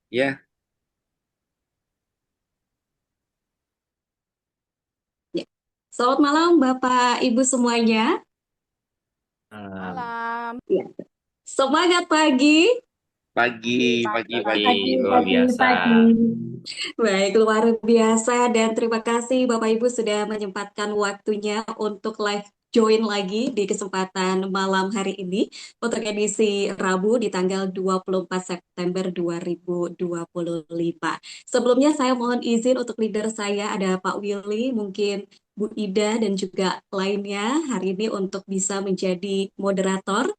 Ya, Ya. Selamat malam Bapak Ibu semuanya. um, Malam. Ya. Semangat pagi. pagi, pagi, Pagi. pagi, Pagi, luar pagi, biasa. pagi. Baik, luar biasa dan terima kasih Bapak Ibu sudah menyempatkan waktunya untuk live join lagi di kesempatan malam hari ini untuk edisi Rabu di tanggal 24 September 2025. Sebelumnya saya mohon izin untuk leader saya ada Pak Willy, mungkin Bu Ida dan juga lainnya hari ini untuk bisa menjadi moderator.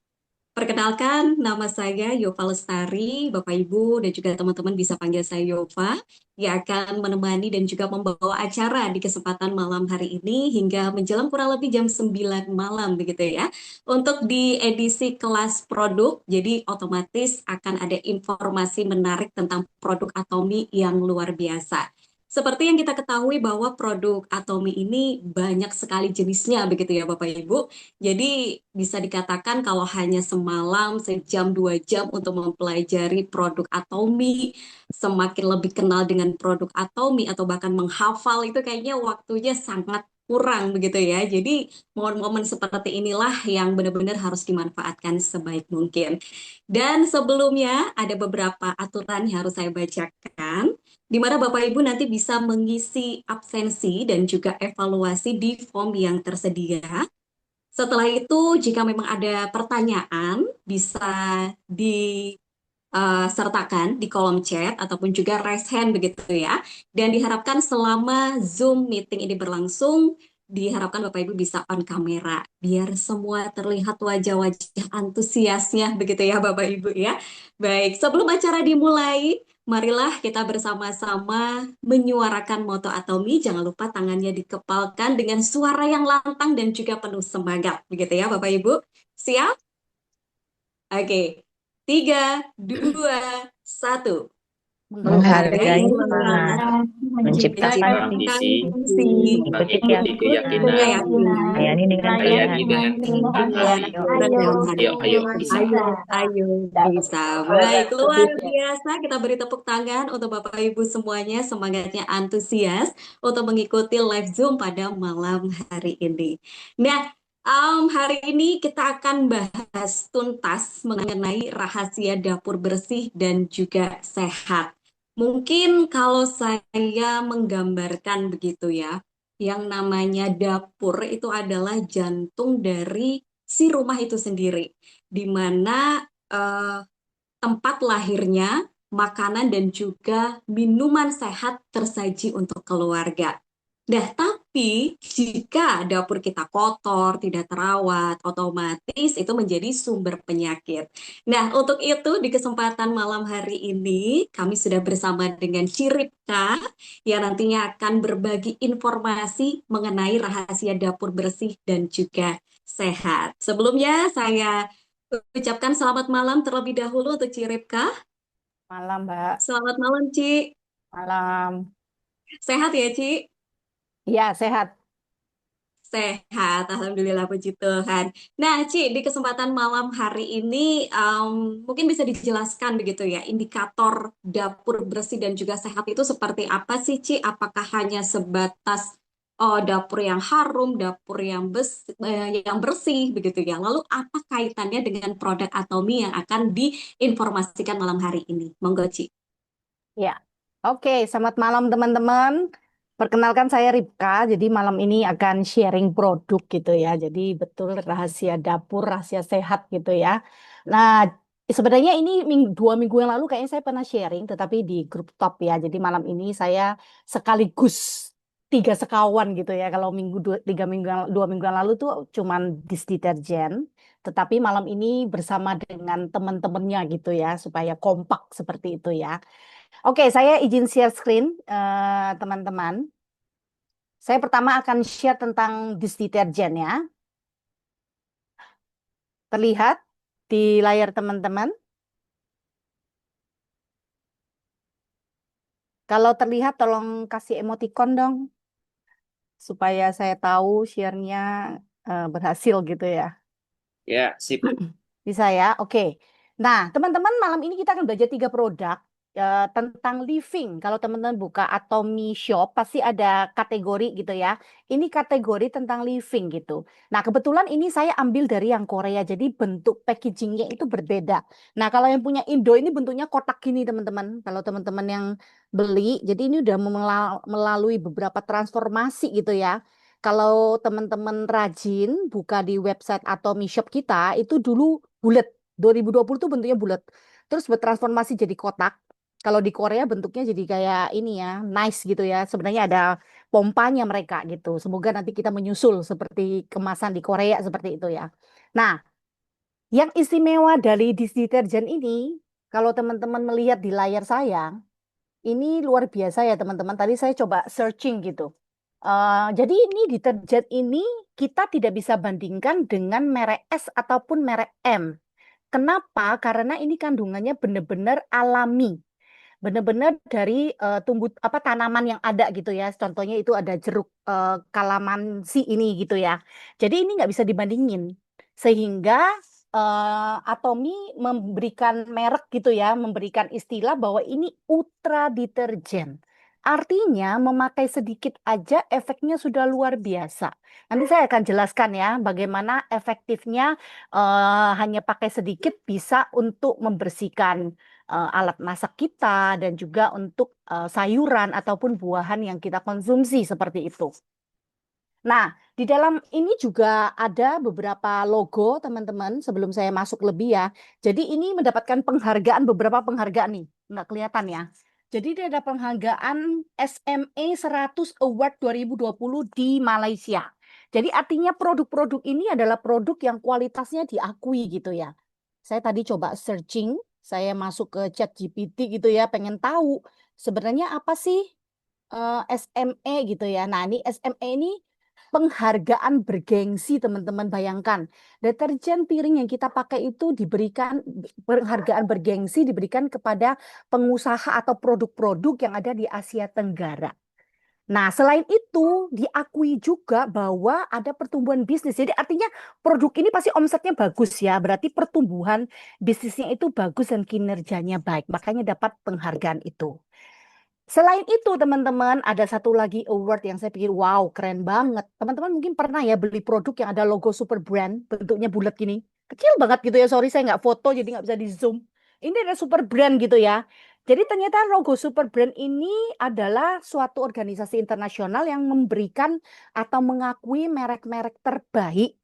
Perkenalkan, nama saya Yova Lestari, Bapak Ibu dan juga teman-teman bisa panggil saya Yova, yang akan menemani dan juga membawa acara di kesempatan malam hari ini hingga menjelang kurang lebih jam 9 malam begitu ya. Untuk di edisi kelas produk, jadi otomatis akan ada informasi menarik tentang produk Atomi yang luar biasa. Seperti yang kita ketahui bahwa produk Atomi ini banyak sekali jenisnya begitu ya Bapak Ibu. Jadi bisa dikatakan kalau hanya semalam, sejam, 2 jam untuk mempelajari produk Atomi, semakin lebih kenal dengan produk Atomi atau bahkan menghafal itu kayaknya waktunya sangat kurang begitu ya. Jadi momen-momen seperti inilah yang benar-benar harus dimanfaatkan sebaik mungkin. Dan sebelumnya ada beberapa aturan yang harus saya bacakan, di mana Bapak Ibu nanti bisa mengisi absensi dan juga evaluasi di form yang tersedia. Setelah itu, jika memang ada pertanyaan, bisa disertakan di kolom chat ataupun juga raise hand begitu ya. Dan diharapkan selama Zoom meeting ini berlangsung, diharapkan Bapak Ibu bisa on kamera biar semua terlihat wajah-wajah antusiasnya begitu ya Bapak Ibu ya. Baik, sebelum acara dimulai, marilah kita bersama-sama menyuarakan moto Atomi. Jangan lupa tangannya dikepalkan dengan suara yang lantang dan juga penuh semangat. Begitu ya Bapak Ibu. Siap? Oke. 3, 2, 1. Menghargai Menghargai Menghargai semangat, semangat, semangat, menciptakan Menciptakan visi, menciptakan visi, visi, ikuti mengikuti keyakinan, mengikuti keyakinan, keyakinan, layani dengan rendah layani hati. dengan rendah hati. melayani Ayo, dengan ayo, rendah Ayo, hati. ayo, bisa. Ayo, ayo, bisa. Baik, luar biasa. Kita beri tepuk tangan untuk Bapak Ibu semuanya. Semangatnya antusias untuk mengikuti live Zoom pada malam hari ini. Nah, hari ini kita akan bahas tuntas mengenai rahasia dapur bersih dan juga sehat. Mungkin kalau saya menggambarkan begitu ya, yang namanya dapur itu adalah jantung dari si rumah itu sendiri, di mana eh, tempat lahirnya makanan dan juga minuman sehat tersaji untuk keluarga. Nah, tapi jika dapur kita kotor, tidak terawat, otomatis itu menjadi sumber penyakit. Nah, untuk itu di kesempatan malam hari ini kami sudah bersama dengan Ciripka yang nantinya akan berbagi informasi mengenai rahasia dapur bersih dan juga sehat. Sebelumnya saya ucapkan selamat malam terlebih dahulu untuk Ciripka. malam, Mbak. Selamat malam, Ci. Malam. Sehat ya, Ci? Iya, sehat. Sehat, Alhamdulillah, puji Tuhan. Nah, Ci, di kesempatan malam hari ini mungkin bisa dijelaskan begitu ya, indikator dapur bersih dan juga sehat itu seperti apa sih, Ci? Apakah hanya sebatas dapur yang harum, dapur yang bersih begitu ya? Lalu apa kaitannya dengan produk Atomi yang akan diinformasikan malam hari ini? Monggo, Ci. Ya. Oke, selamat malam teman-teman. Perkenalkan saya Ripka. Jadi malam ini akan sharing produk gitu ya. Jadi betul rahasia dapur, rahasia sehat gitu ya. Nah, sebenarnya ini 2 minggu yang lalu kayaknya saya pernah sharing, tetapi di grup top ya. Jadi malam ini saya sekaligus tiga sekawan gitu ya. Kalau 2 minggu yang lalu tuh cuman dish deterjen. Tetapi malam ini bersama dengan teman-temannya gitu ya, supaya kompak seperti itu ya. Oke, saya izin share screen, teman-teman. Saya pertama akan share tentang dish deterjen ya. Terlihat di layar teman-teman. Kalau terlihat, tolong kasih emoticon dong, supaya saya tahu share-nya berhasil gitu ya. Ya, sip. Bisa ya? Oke. Nah, teman-teman, malam ini kita akan belajar 3 produk. tentang living. Kalau teman-teman buka Atomy Shop pasti ada kategori gitu ya. Ini kategori tentang living gitu. Nah, kebetulan ini saya ambil dari yang Korea. Jadi bentuk packagingnya itu berbeda. Nah, kalau yang punya Indo ini bentuknya kotak gini teman-teman. Kalau teman-teman yang beli, jadi ini udah melalui beberapa transformasi gitu ya. Kalau teman-teman rajin buka di website Atomy Shop kita, itu dulu bulat. 2020 tuh bentuknya bulat. Terus bertransformasi jadi kotak. Kalau di Korea bentuknya jadi kayak ini ya, nice gitu ya. Sebenarnya ada pompanya mereka gitu. Semoga nanti kita menyusul seperti kemasan di Korea seperti itu ya. Nah, yang istimewa dari dish deterjen ini, kalau teman-teman melihat di layar saya, ini luar biasa ya teman-teman. Tadi saya coba searching gitu. Jadi ini deterjen ini kita tidak bisa bandingkan dengan merek S ataupun merek M. Kenapa? Karena ini kandungannya benar-benar alami, benar-benar dari tumbuh apa tanaman yang ada gitu ya. Contohnya itu ada jeruk kalamansi ini gitu ya. Jadi ini nggak bisa dibandingin. Sehingga Atomy memberikan merek gitu ya, memberikan istilah bahwa ini ultra deterjen. Artinya memakai sedikit aja efeknya sudah luar biasa. Nanti saya akan jelaskan ya bagaimana efektifnya hanya pakai sedikit bisa untuk membersihkan alat masak kita dan juga untuk sayuran ataupun buahan yang kita konsumsi seperti itu. Nah, di dalam ini juga ada beberapa logo teman-teman sebelum saya masuk lebih ya. Jadi ini mendapatkan penghargaan, beberapa penghargaan nih, nggak kelihatan ya. Jadi dia ada penghargaan SME 100 Award 2020 di Malaysia. Jadi artinya produk-produk ini adalah produk yang kualitasnya diakui gitu ya. Saya tadi coba searching, saya masuk ke ChatGPT gitu ya, pengen tahu sebenarnya apa sih SME gitu ya. Nah, ini SME ini penghargaan bergengsi teman-teman, bayangkan. Deterjen piring yang kita pakai itu diberikan penghargaan bergengsi diberikan kepada pengusaha atau produk-produk yang ada di Asia Tenggara. Nah, selain itu diakui juga bahwa ada pertumbuhan bisnis. Jadi artinya produk ini pasti omsetnya bagus ya. Berarti pertumbuhan bisnisnya itu bagus dan kinerjanya baik. Makanya dapat penghargaan itu. Selain itu, teman-teman, ada satu lagi award yang saya pikir, wow, keren banget. Teman-teman mungkin pernah ya beli produk yang ada logo super brand, bentuknya bulat gini. Kecil banget gitu ya, sorry saya nggak foto, jadi nggak bisa di zoom. Ini ada super brand gitu ya. Jadi ternyata logo super brand ini adalah suatu organisasi internasional yang memberikan atau mengakui merek-merek terbaik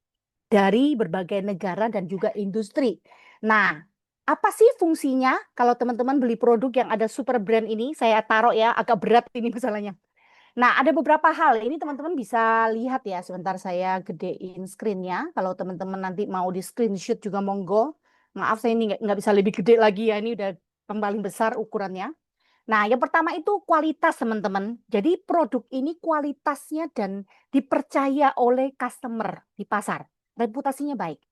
dari berbagai negara dan juga industri. Nah, apa sih fungsinya kalau teman-teman beli produk yang ada super brand ini? Saya taruh ya, agak berat ini masalahnya. Nah, ada beberapa hal. Ini teman-teman bisa lihat ya. Sebentar saya gedein screen-nya. Kalau teman-teman nanti mau di screenshot juga monggo. Maaf, saya ini nggak bisa lebih gede lagi ya. Ini udah yang paling besar ukurannya. Nah, yang pertama itu kualitas teman-teman. Jadi produk ini kualitasnya dan dipercaya oleh customer di pasar. Reputasinya baik.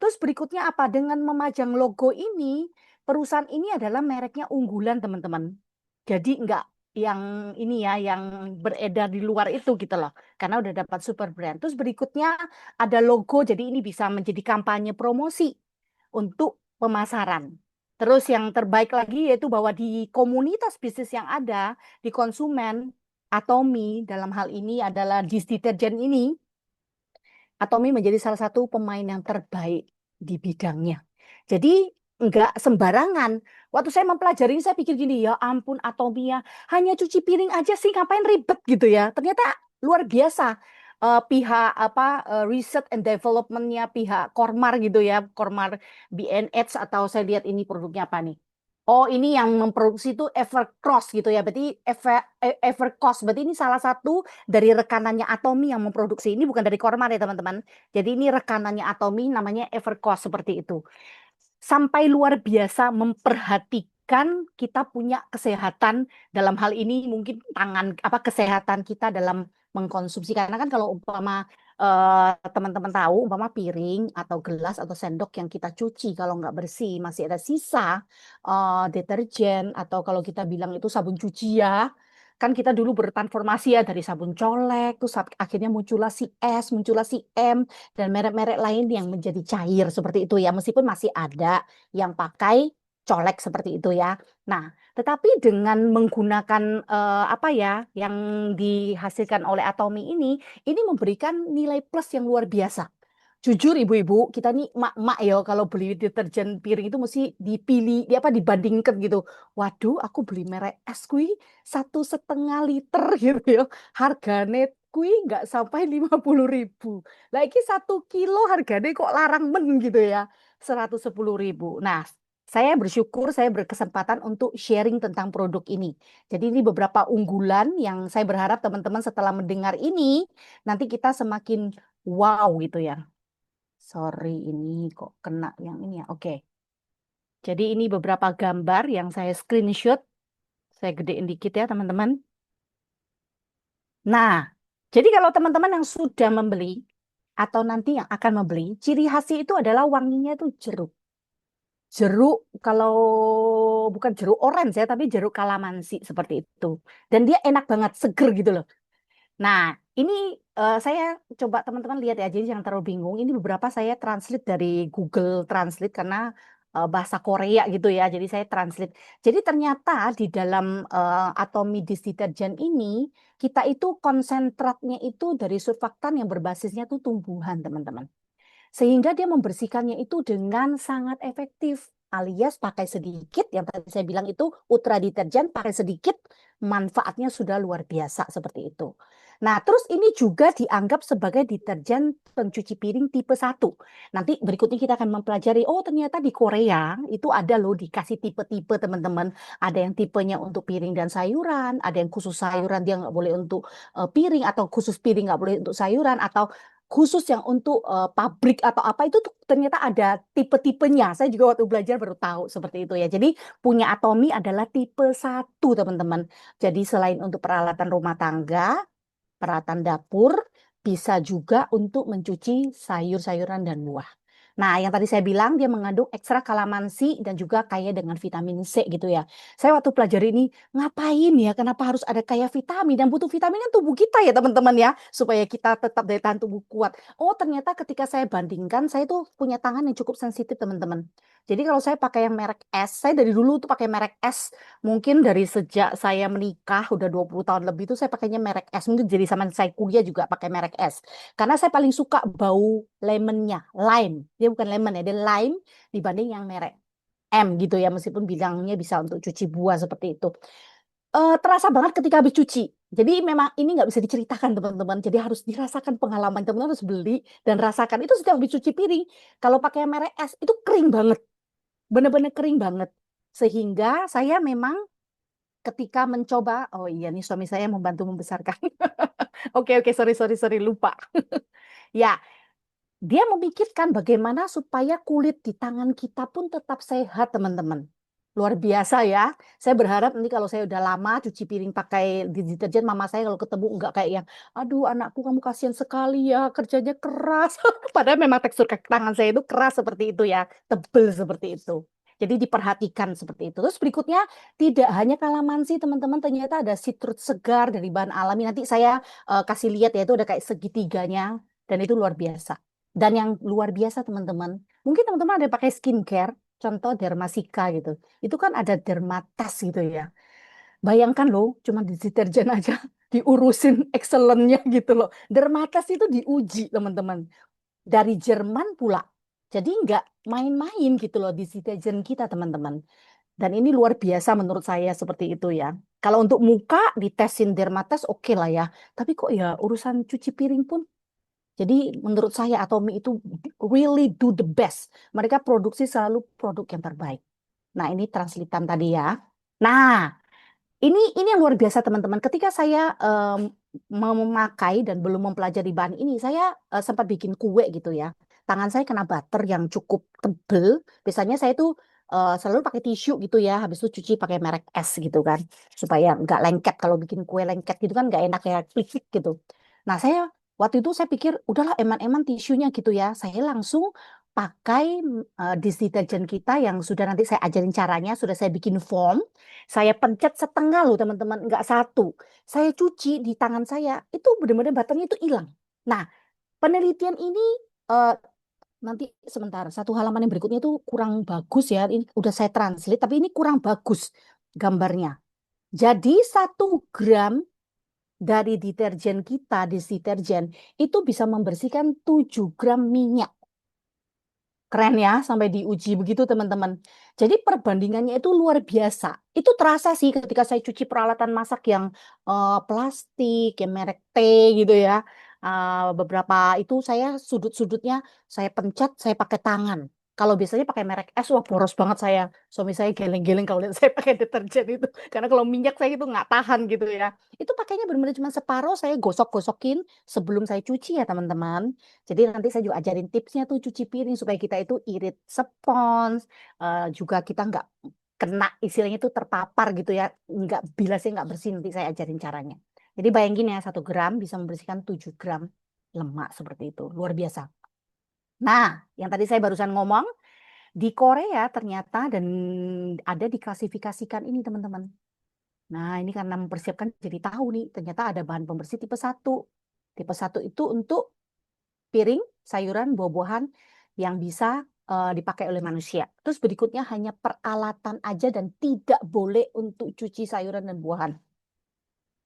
Terus berikutnya apa? Dengan memajang logo ini, perusahaan ini adalah mereknya unggulan teman-teman. Jadi enggak yang ini ya, yang beredar di luar itu gitu loh. Karena udah dapat super brand. Terus berikutnya ada logo, jadi ini bisa menjadi kampanye promosi untuk pemasaran. Terus yang terbaik lagi yaitu bahwa di komunitas bisnis yang ada, di konsumen, Atomy dalam hal ini adalah dish deterjen ini, Atomy menjadi salah satu pemain yang terbaik di bidangnya. Jadi nggak sembarangan. Waktu saya mempelajari ini saya pikir gini, ya ampun Atomy ya, hanya cuci piring aja sih ngapain ribet gitu ya. Ternyata luar biasa. Pihak research and development-nya pihak Kormar gitu ya, Kormar B&H atau saya lihat ini produknya apa nih. Oh, ini yang memproduksi itu Evercross gitu ya. Berarti Evercross. Berarti ini salah satu dari rekanannya Atomy yang memproduksi. Ini bukan dari Kormar ya, teman-teman. Jadi ini rekanannya Atomy namanya Evercross seperti itu. Sampai luar biasa memperhatikan kita punya kesehatan dalam hal ini mungkin kesehatan kita dalam mengkonsumsi. Karena kan kalau umpama teman-teman tahu umpama piring atau gelas atau sendok yang kita cuci kalau nggak bersih masih ada sisa deterjen atau kalau kita bilang itu sabun cuci ya, kan kita dulu bertransformasi ya dari sabun colek terus akhirnya muncullah si S, muncullah si M dan merek-merek lain yang menjadi cair seperti itu ya, meskipun masih ada yang pakai colek seperti itu ya. Nah, Tetapi dengan menggunakan apa ya yang dihasilkan oleh Atomy ini memberikan nilai plus yang luar biasa. Jujur ibu-ibu, kita nih emak-emak ya kalau beli deterjen piring itu mesti dipilih, apa dibandingkan gitu. Waduh, aku beli merek es kui 1,5 liter gitu ya. Harganya kui nggak sampai 50.000. Lagi 1 kilo harganya kok larang men gitu ya. 110.000. Nah, saya bersyukur saya berkesempatan untuk sharing tentang produk ini. Jadi ini beberapa unggulan yang saya berharap teman-teman setelah mendengar ini, nanti kita semakin wow gitu ya. Sorry, ini kok kena yang ini ya. Oke. Jadi ini beberapa gambar yang saya screenshot. Saya gedein dikit ya, teman-teman. Nah, jadi kalau teman-teman yang sudah membeli atau nanti yang akan membeli, ciri khasnya itu adalah wanginya itu jeruk. Jeruk kalau bukan jeruk orange ya, tapi jeruk kalamansi seperti itu. Dan dia enak banget, seger gitu loh. Nah, ini saya coba teman-teman lihat ya, jadi jangan terlalu bingung. Ini beberapa saya translate dari Google Translate karena bahasa Korea gitu ya. Jadi saya translate. Jadi ternyata di dalam Atomy Dish Detergent ini, kita itu konsentratnya itu dari surfaktan yang berbasisnya itu tumbuhan, teman-teman. Sehingga dia membersihkannya itu dengan sangat efektif. Alias pakai sedikit, yang tadi saya bilang itu ultra deterjen, pakai sedikit, manfaatnya sudah luar biasa seperti itu. Nah, terus ini juga dianggap sebagai deterjen pencuci piring tipe 1. Nanti berikutnya kita akan mempelajari, oh ternyata di Korea itu ada loh dikasih tipe-tipe teman-teman. Ada yang tipenya untuk piring dan sayuran, ada yang khusus sayuran dia nggak boleh untuk piring, atau khusus piring nggak boleh untuk sayuran, atau khusus yang untuk pabrik atau apa itu tuh ternyata ada tipe-tipenya. Saya juga waktu belajar baru tahu seperti itu ya. Jadi punya Atomy adalah tipe 1, teman-teman. Jadi selain untuk peralatan rumah tangga, peralatan dapur, bisa juga untuk mencuci sayur-sayuran dan buah. Nah, yang tadi saya bilang dia mengandung ekstra kalamansi dan juga kaya dengan vitamin C gitu ya. Saya waktu pelajari ini, ngapain ya? Kenapa harus ada kaya vitamin? Dan butuh vitamin kan tubuh kita ya teman-teman ya, supaya kita tetap daya tahan tubuh kuat. Oh, ternyata ketika saya bandingkan, saya tuh punya tangan yang cukup sensitif teman-teman. Jadi kalau saya pakai yang merek S, saya dari dulu tuh pakai merek S. Mungkin dari sejak saya menikah, udah 20 tahun lebih tuh saya pakainya merek S. Mungkin jadi sama saya kuliah juga pakai merek S. Karena saya paling suka bau lemonnya, lime. Dia bukan lemon ya, dia lime dibanding yang merek M gitu ya, meskipun bilangnya bisa untuk cuci buah seperti itu. Terasa banget ketika habis cuci. Jadi memang ini nggak bisa diceritakan teman-teman. Jadi harus dirasakan pengalaman, teman-teman harus beli dan rasakan. Itu setiap habis cuci piring. Kalau pakai merek S itu kering banget, bener-bener kering banget. Sehingga saya memang ketika mencoba, oh iya nih suami saya membantu membesarkan. Oke, sorry, lupa. Ya, dia memikirkan bagaimana supaya kulit di tangan kita pun tetap sehat, teman-teman. Luar biasa ya. Saya berharap nanti kalau saya udah lama cuci piring pakai deterjen, mama saya kalau ketemu enggak kayak yang, aduh anakku kamu kasihan sekali ya, kerjanya keras. Padahal memang tekstur kaki tangan saya itu keras seperti itu ya, tebel seperti itu. Jadi diperhatikan seperti itu. Terus berikutnya, tidak hanya kalamansi teman-teman, ternyata ada citrus segar dari bahan alami. Nanti saya kasih lihat ya, itu ada kayak segitiganya. Dan itu luar biasa. Dan yang luar biasa teman-teman, mungkin teman-teman ada pakai skincare, contoh Dermasika gitu. Itu kan ada dermatas gitu ya. Bayangkan loh, cuma di deterjen aja diurusin excellennya gitu loh. Dermatas itu diuji teman-teman. Dari Jerman pula. Jadi nggak main-main gitu loh di deterjen kita teman-teman. Dan ini luar biasa menurut saya seperti itu ya. Kalau untuk muka ditesin dermatas oke lah ya. Tapi kok ya urusan cuci piring pun, jadi menurut saya Atomy itu really do the best. Mereka produksi selalu produk yang terbaik. Nah, ini translitan tadi ya. Nah, ini yang luar biasa teman-teman. Ketika saya memakai dan belum mempelajari bahan ini, saya sempat bikin kue gitu ya. Tangan saya kena butter yang cukup tebel. Biasanya saya tuh selalu pakai tisu gitu ya. Habis itu cuci pakai merek S gitu kan. Supaya nggak lengket. Kalau bikin kue lengket gitu kan nggak enak ya. Flik-flik gitu. Nah, waktu itu saya pikir, udahlah eman-eman tisunya gitu ya. Saya langsung pakai dish deterjen kita yang sudah nanti saya ajarin caranya. Sudah saya bikin foam. Saya pencet setengah loh teman-teman, nggak satu. Saya cuci di tangan saya, itu benar-benar butternya itu hilang. Nah, penelitian ini eh, nanti sebentar, satu halaman yang berikutnya itu kurang bagus ya. Ini udah saya translate, tapi ini kurang bagus. gambarnya. Jadi 1 gram dari deterjen kita, deterjen, itu bisa membersihkan 7 gram minyak. Keren ya, sampai diuji begitu teman-teman. Jadi perbandingannya itu luar biasa. Itu terasa sih ketika saya cuci peralatan masak yang plastik, yang merek T gitu ya. Beberapa itu saya sudut-sudutnya saya pencet, saya pakai tangan. Kalau biasanya pakai merek S, wah boros banget saya. Suami saya geleng-geleng kalau lihat saya pakai deterjen itu. Karena kalau minyak saya itu nggak tahan gitu ya. Itu pakainya benar-benar cuma separuh, saya gosok-gosokin sebelum saya cuci ya teman-teman. Jadi nanti saya juga ajarin tipsnya tuh cuci piring supaya kita itu irit spons, juga kita nggak kena istilahnya itu terpapar gitu ya, nggak bilasnya nggak bersih, nanti saya ajarin caranya. Jadi bayangin ya 1 gram bisa membersihkan 7 gram lemak seperti itu, luar biasa. Nah, yang tadi saya barusan ngomong, di Korea ternyata dan ada diklasifikasikan ini teman-teman. Nah, ini karena mempersiapkan jadi tahu nih, ternyata ada bahan pembersih tipe 1. Tipe 1 itu untuk piring, sayuran, buah-buahan yang bisa dipakai oleh manusia. Terus berikutnya hanya peralatan aja dan tidak boleh untuk cuci sayuran dan buahan.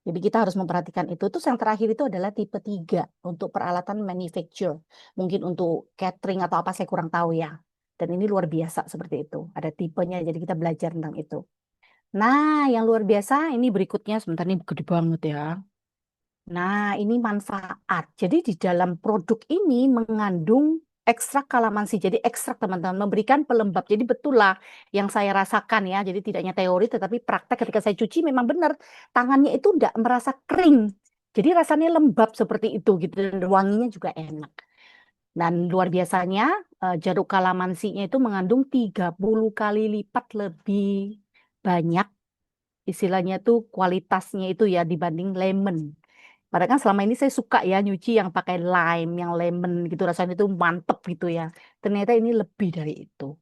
Jadi kita harus memperhatikan itu. Terus yang terakhir itu adalah tipe 3 untuk peralatan manufacture. Mungkin untuk catering atau apa saya kurang tahu ya. Dan ini luar biasa seperti itu. Ada tipenya, jadi kita belajar tentang itu. Nah, yang luar biasa ini berikutnya, sebentar ini gede banget ya. Nah, ini manfaat. Jadi di dalam produk ini mengandung ekstrak kalamansi. Jadi ekstrak teman-teman memberikan pelembab. Jadi betul lah yang saya rasakan ya. Jadi tidak hanya teori tetapi praktek ketika saya cuci memang benar tangannya itu tidak merasa kering. Jadi rasanya lembab seperti itu gitu dan wanginya juga enak. Dan luar biasanya jeruk kalamansinya itu mengandung 30 kali lipat lebih banyak istilahnya tuh kualitasnya itu ya dibanding lemon. Padahal kan selama ini saya suka ya nyuci yang pakai lime, yang lemon gitu rasanya itu mantep gitu ya. Ternyata ini lebih dari itu.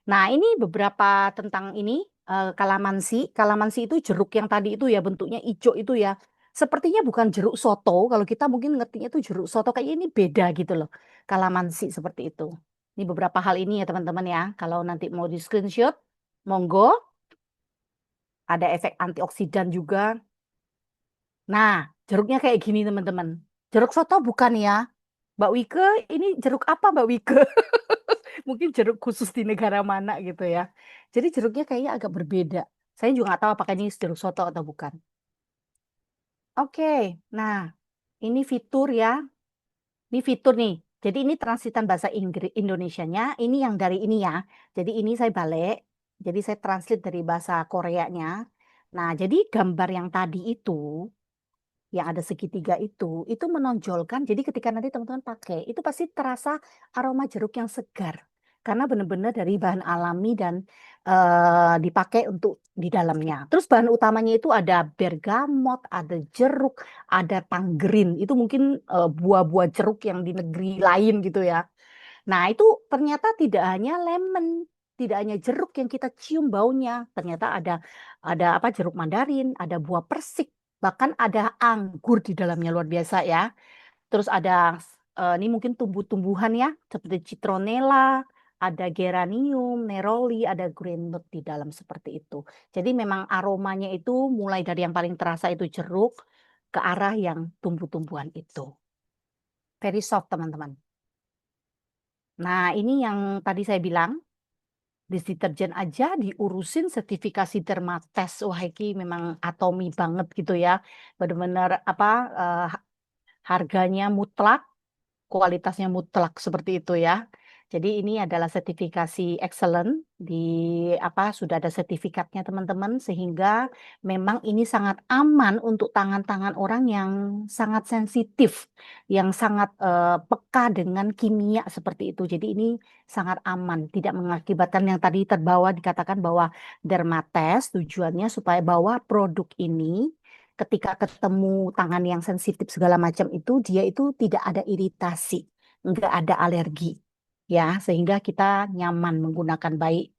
Nah ini beberapa tentang ini kalamansi. Kalamansi itu jeruk yang tadi itu ya bentuknya hijau itu ya. Sepertinya bukan jeruk soto. Kalau kita mungkin ngertinya itu jeruk soto kayak ini beda gitu loh. Kalamansi seperti itu. Ini beberapa hal ini ya teman-teman ya. Kalau nanti mau di screenshot, monggo. Ada efek antioksidan juga. Nah, jeruknya kayak gini teman-teman. Jeruk soto bukan ya? Mbak Wike, ini jeruk apa Mbak Wike? Mungkin jeruk khusus di negara mana gitu ya. Jadi jeruknya kayaknya agak berbeda. Saya juga nggak tahu apakah ini jeruk soto atau bukan. Oke, nah ini fitur ya. Ini fitur nih. Jadi ini translatean bahasa Inggris Indonesianya. Ini yang dari ini ya. Jadi ini saya balik. Jadi saya translate dari bahasa Koreanya. Nah, jadi gambar yang tadi itu yang ada segitiga itu menonjolkan. Jadi ketika nanti teman-teman pakai, itu pasti terasa aroma jeruk yang segar. Karena benar-benar dari bahan alami dan dipakai untuk di dalamnya. Terus bahan utamanya itu ada bergamot, ada jeruk, ada tanggerin. Itu mungkin buah-buah jeruk yang di negeri lain gitu ya. Nah, itu ternyata tidak hanya lemon, tidak hanya jeruk yang kita cium baunya, ternyata ada apa jeruk mandarin, ada buah persik, bahkan ada anggur di dalamnya luar biasa ya. Terus ada ini mungkin tumbuh-tumbuhan ya, seperti citronella, ada geranium, neroli, ada green nut di dalam seperti itu. Jadi memang aromanya itu mulai dari yang paling terasa itu jeruk ke arah yang tumbuh-tumbuhan itu. Very soft teman-teman. Nah, ini yang tadi saya bilang, deterjen aja diurusin sertifikasi Dermates. Wah, ini memang atomi banget gitu ya. Benar-benar apa harganya mutlak, kualitasnya mutlak seperti itu ya. Jadi ini adalah sertifikasi excellent di apa sudah ada sertifikatnya teman-teman sehingga memang ini sangat aman untuk tangan-tangan orang yang sangat sensitif, yang sangat peka dengan kimia seperti itu. Jadi ini sangat aman, tidak mengakibatkan yang tadi terbawa dikatakan bahwa dermates tujuannya supaya bahwa produk ini ketika ketemu tangan yang sensitif segala macam itu dia itu tidak ada iritasi, enggak ada alergi ya sehingga kita nyaman menggunakan baik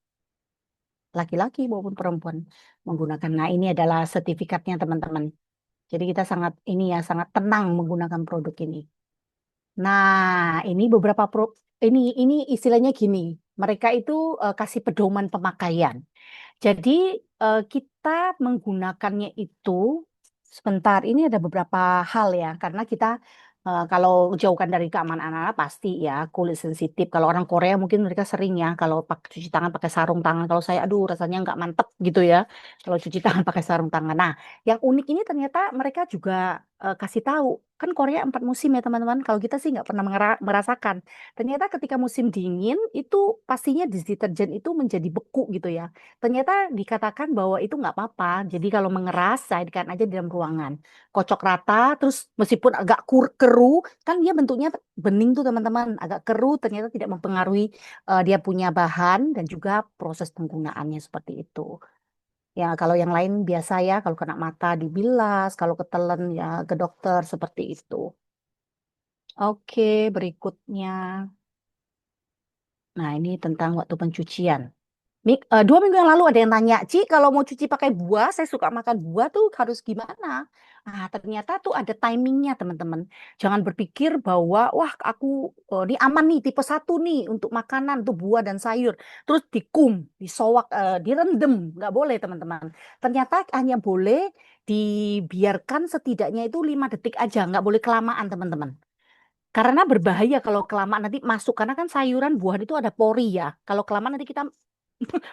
laki-laki maupun perempuan menggunakan. Nah, ini adalah sertifikatnya teman-teman. Jadi kita sangat ini ya sangat tenang menggunakan produk ini. Nah, ini beberapa ini istilahnya gini. Mereka itu kasih pedoman pemakaian. Jadi kita menggunakannya itu sebentar. Ini ada beberapa hal ya, karena kita kalau jauhkan dari keamanan anak-anak pasti ya kulit sensitif. Kalau orang Korea mungkin mereka sering ya kalau pakai cuci tangan pakai sarung tangan. Kalau saya aduh rasanya nggak mantep gitu ya kalau cuci tangan pakai sarung tangan. Nah, yang unik ini ternyata mereka juga kasih tahu kan Korea 4 musim ya teman-teman. Kalau kita sih nggak pernah merasakan. Ternyata ketika musim dingin itu pastinya deterjen itu menjadi beku gitu ya. Ternyata dikatakan bahwa itu nggak apa-apa. Jadi kalau mengeras, cairkan aja di dalam ruangan. Kocok rata, terus meskipun agak keruh, kan dia bentuknya bening tuh teman-teman. Agak keruh ternyata tidak mempengaruhi dia punya bahan dan juga proses penggunaannya seperti itu. Ya kalau yang lain biasa ya, kalau kena mata dibilas, kalau ketelen ya ke dokter seperti itu. Oke, berikutnya. Nah, ini tentang waktu pencucian. 2 minggu yang lalu ada yang tanya, Ci, kalau mau cuci pakai buah, saya suka makan buah tuh harus gimana? Nah, ternyata tuh ada timingnya, teman-teman. Jangan berpikir bahwa, wah, aku ini aman nih, tipe 1 nih untuk makanan, untuk buah dan sayur. Terus dikum, disowak, direndam. Nggak boleh, teman-teman. Ternyata hanya boleh dibiarkan setidaknya itu 5 detik aja, nggak boleh kelamaan, teman-teman. Karena berbahaya kalau kelamaan nanti masuk, karena kan sayuran buah itu ada pori ya. Kalau kelamaan nanti kita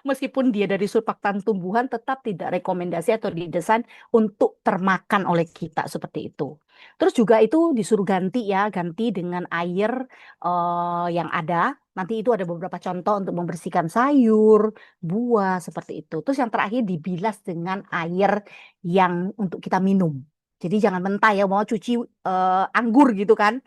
meskipun dia dari surfaktan tumbuhan tetap tidak rekomendasi atau didesain untuk termakan oleh kita seperti itu. Terus juga itu disuruh ganti ya, ganti dengan air yang ada. Nanti itu ada beberapa contoh untuk membersihkan sayur, buah seperti itu. Terus yang terakhir dibilas dengan air yang untuk kita minum. Jadi jangan mentah ya, mau cuci anggur gitu kan.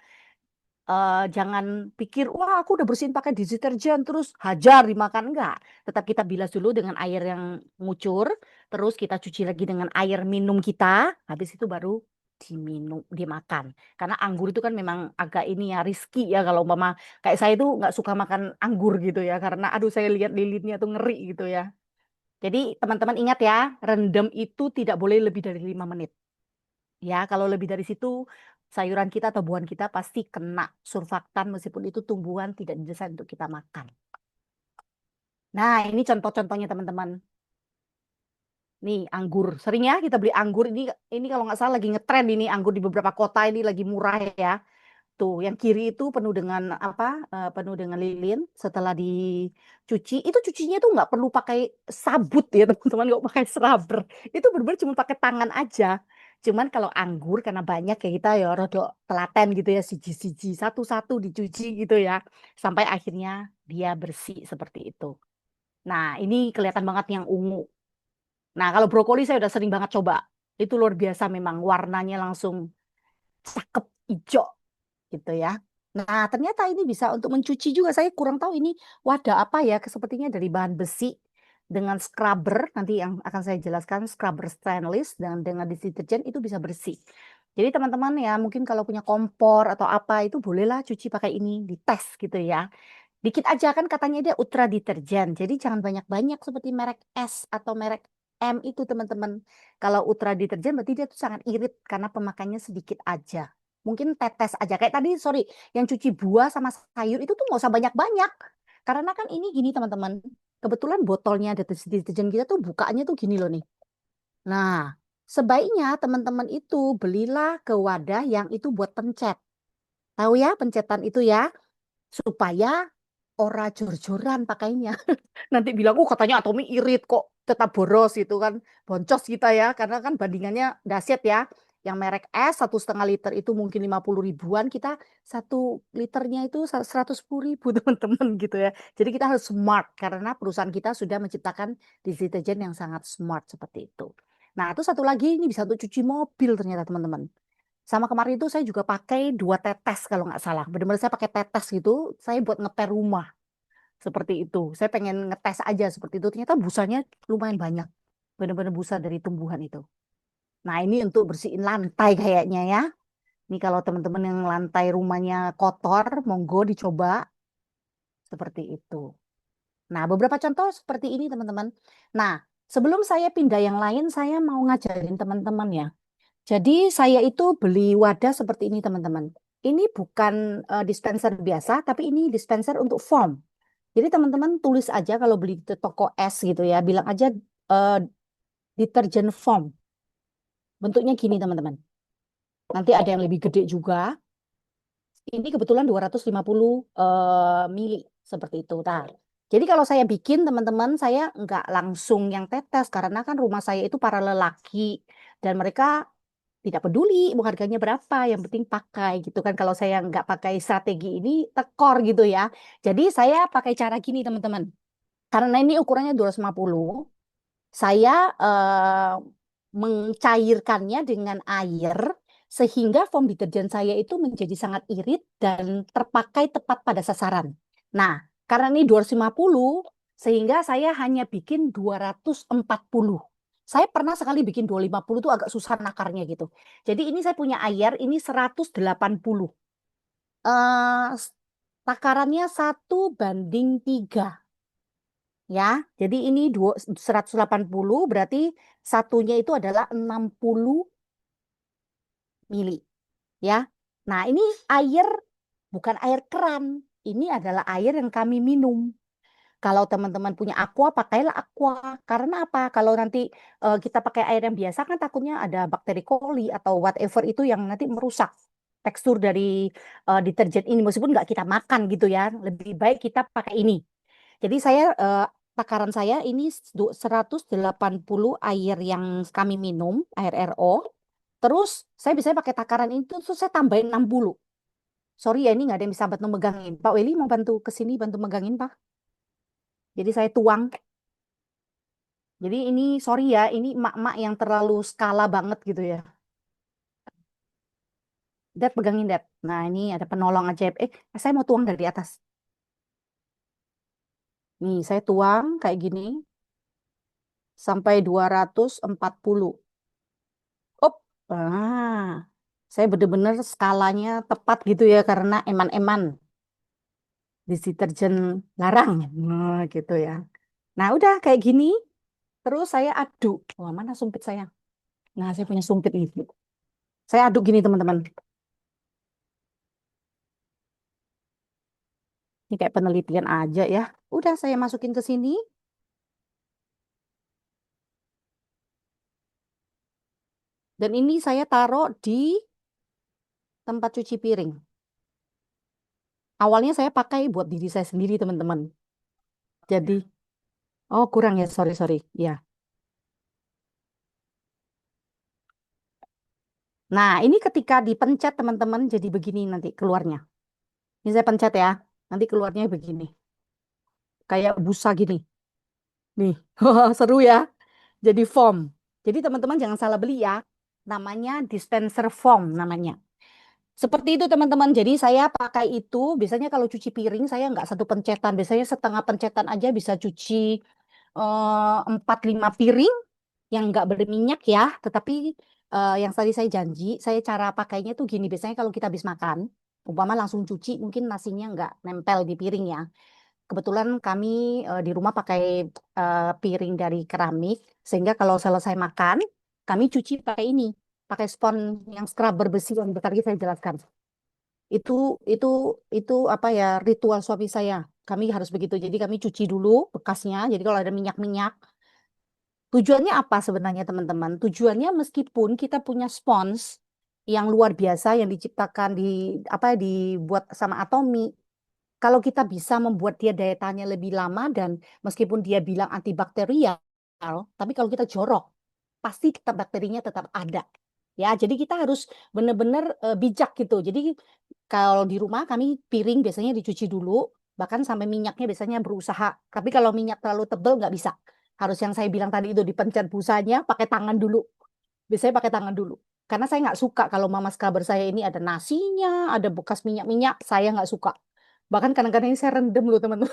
Jangan pikir, wah aku udah bersihin pakai deterjen terus hajar dimakan. Enggak. Tetap kita bilas dulu dengan air yang ngucur, terus kita cuci lagi dengan air minum kita, habis itu baru diminum, dimakan. Karena anggur itu kan memang agak ini ya, riski ya kalau mama kayak saya itu nggak suka makan anggur gitu ya, karena aduh saya lihat lilitnya tuh ngeri gitu ya. Jadi teman-teman ingat ya, rendam itu tidak boleh lebih dari 5 menit. Ya, kalau lebih dari situ sayuran kita atau buah kita pasti kena surfaktan meskipun itu tumbuhan tidak didesain untuk kita makan. Nah, ini contoh-contohnya teman-teman. Nih, anggur. Sering ya kita beli anggur ini kalau nggak salah lagi ngetren ini anggur di beberapa kota ini lagi murah ya. Tuh, yang kiri itu penuh dengan apa? Penuh dengan lilin. Setelah dicuci, itu cucinya tuh nggak perlu pakai sabut ya teman-teman, nggak pakai scrubber. Itu benar-benar cuma pakai tangan aja. Cuman kalau anggur karena banyak ya kita ya rodok telaten gitu ya, siji-siji, satu-satu dicuci gitu ya, sampai akhirnya dia bersih seperti itu. Nah, ini kelihatan banget yang ungu. Nah, kalau brokoli saya udah sering banget coba. Itu luar biasa memang warnanya langsung cakep hijau gitu ya. Nah, ternyata ini bisa untuk mencuci juga. Saya kurang tahu ini wadah apa ya, sepertinya dari bahan besi dengan scrubber nanti yang akan saya jelaskan, scrubber stainless dan dengan deterjen itu bisa bersih. Jadi teman-teman ya, mungkin kalau punya kompor atau apa itu bolehlah cuci pakai ini, dites gitu ya. Dikit aja kan katanya dia ultra deterjen. Jadi jangan banyak-banyak seperti merek S atau merek M itu teman-teman. Kalau ultra deterjen berarti dia tuh sangat irit karena pemakaiannya sedikit aja. Mungkin tetes aja. Kayak tadi, sorry, yang cuci buah sama sayur itu tuh nggak usah banyak-banyak. Karena kan ini gini teman-teman. Kebetulan botolnya deterjen kita tuh bukanya tuh gini loh nih. Nah, sebaiknya teman-teman itu belilah ke wadah yang itu buat pencet. Tahu ya pencetan itu ya? Supaya ora jor-joran pakainya. Nanti bilang, oh katanya Atomi irit kok tetap boros gitu kan. Boncos kita ya, karena kan bandingannya dahsyat ya. Yang merek S 1,5 liter itu mungkin 50 ribuan, kita 1 liternya itu 110 ribu teman-teman gitu ya. Jadi kita harus smart karena perusahaan kita sudah menciptakan deterjen yang sangat smart seperti itu. Nah, itu satu lagi ini bisa untuk cuci mobil ternyata teman-teman. Sama kemarin itu saya juga pakai 2 tetes kalau nggak salah. Benar-benar saya pakai tetes gitu, saya buat ngepel rumah. Seperti itu. Saya pengen ngetes aja seperti itu. Ternyata busanya lumayan banyak. Benar-benar busa dari tumbuhan itu. Nah, ini untuk bersihin lantai kayaknya ya. Ini kalau teman-teman yang lantai rumahnya kotor, monggo dicoba seperti itu. Nah, beberapa contoh seperti ini teman-teman. Nah, sebelum saya pindah yang lain, saya mau ngajarin teman-teman ya. Jadi saya itu beli wadah seperti ini teman-teman. Ini bukan dispenser biasa, tapi ini dispenser untuk foam. Jadi teman-teman tulis aja kalau beli di toko es gitu ya, bilang aja eh, deterjen foam. Bentuknya gini teman-teman. Nanti ada yang lebih gede juga. Ini kebetulan 250 mili seperti itu. Nah, jadi kalau saya bikin teman-teman, saya nggak langsung yang tetes karena kan rumah saya itu para lelaki dan mereka tidak peduli mau harganya berapa, yang penting pakai gitu kan. Kalau saya nggak pakai strategi ini tekor gitu ya. Jadi saya pakai cara gini teman-teman. Karena ini ukurannya 250, saya mencairkannya dengan air sehingga foam deterjen saya itu menjadi sangat irit dan terpakai tepat pada sasaran. Nah, karena ini 250, sehingga saya hanya bikin 240. Saya pernah sekali bikin 250 itu agak susah nakarnya gitu. Jadi ini saya punya air, ini 180. Eh, takarannya 1:3. Ya, jadi ini 180 berarti satunya itu adalah 60 mili. Ya, nah ini air bukan air keran. Ini adalah air yang kami minum. Kalau teman-teman punya aqua, pakailah aqua. Karena apa? Kalau nanti kita pakai air yang biasa kan takutnya ada bakteri coli atau whatever itu yang nanti merusak tekstur dari deterjen ini. Meskipun nggak kita makan gitu ya. Lebih baik kita pakai ini. Jadi saya takaran saya ini 180 air yang kami minum, air RO. Terus saya biasanya pakai takaran itu terus saya tambahin 60. Sorry ya ini nggak ada yang bisa bantu megangin. Pak Weli mau bantu ke sini bantu megangin Pak. Jadi saya tuang. Jadi ini sorry ya ini emak-emak yang terlalu skala banget gitu ya. Dad pegangin Dad. Nah ini ada penolong ajaib. Saya mau tuang dari atas. Nih saya tuang kayak gini sampai 240. Up. Saya bener-bener skalanya tepat gitu ya karena eman-eman deterjen larang. Nah, gitu ya. Nah, udah kayak gini. Terus saya aduk. Wah, mana sumpit saya? Nah, saya punya sumpit ini. Saya aduk gini, teman-teman. Ini kayak penelitian aja ya. Udah saya masukin ke sini. Dan ini saya taruh di tempat cuci piring. Awalnya saya pakai buat diri saya sendiri, teman-teman. Jadi, oh kurang ya, sorry. Ya. Nah, ini ketika dipencet, teman-teman, jadi begini nanti keluarnya. Ini saya pencet ya. Nanti keluarnya begini. Kayak busa gini. Nih, seru ya. Jadi foam. Jadi teman-teman jangan salah beli ya. Namanya dispenser foam namanya. Seperti itu teman-teman. Jadi saya pakai itu. Biasanya kalau cuci piring saya nggak satu pencetan. Biasanya setengah pencetan aja bisa cuci 4-5 piring yang nggak berminyak ya. Tetapi yang tadi saya janji, saya cara pakainya tuh gini. Biasanya kalau kita habis makan, umpama langsung cuci, mungkin nasinya nggak nempel di piring ya. Kebetulan kami di rumah pakai piring dari keramik, sehingga kalau selesai makan, kami cuci pakai ini, pakai spons yang scrubber besi yang tadi saya jelaskan. Itu itu itu apa ya ritual suami saya. Kami harus begitu. Jadi kami cuci dulu bekasnya. Jadi kalau ada minyak-minyak, tujuannya apa sebenarnya teman-teman? Tujuannya meskipun kita punya spons yang luar biasa yang diciptakan dibuat sama Atomi, kalau kita bisa membuat dia daya tahannya lebih lama dan meskipun dia bilang antibakterial, tapi kalau kita jorok, pasti tetap bakterinya tetap ada. Ya, jadi kita harus benar-benar bijak gitu. Jadi kalau di rumah kami piring biasanya dicuci dulu, bahkan sampai minyaknya biasanya berusaha. Tapi kalau minyak terlalu tebal nggak bisa. Harus yang saya bilang tadi itu dipencet busanya pakai tangan dulu. Biasanya pakai tangan dulu. Karena saya nggak suka kalau mama scrubber saya ini ada nasinya, ada bekas minyak-minyak, saya nggak suka. Bahkan kadang-kadang ini saya rendam loh teman-teman.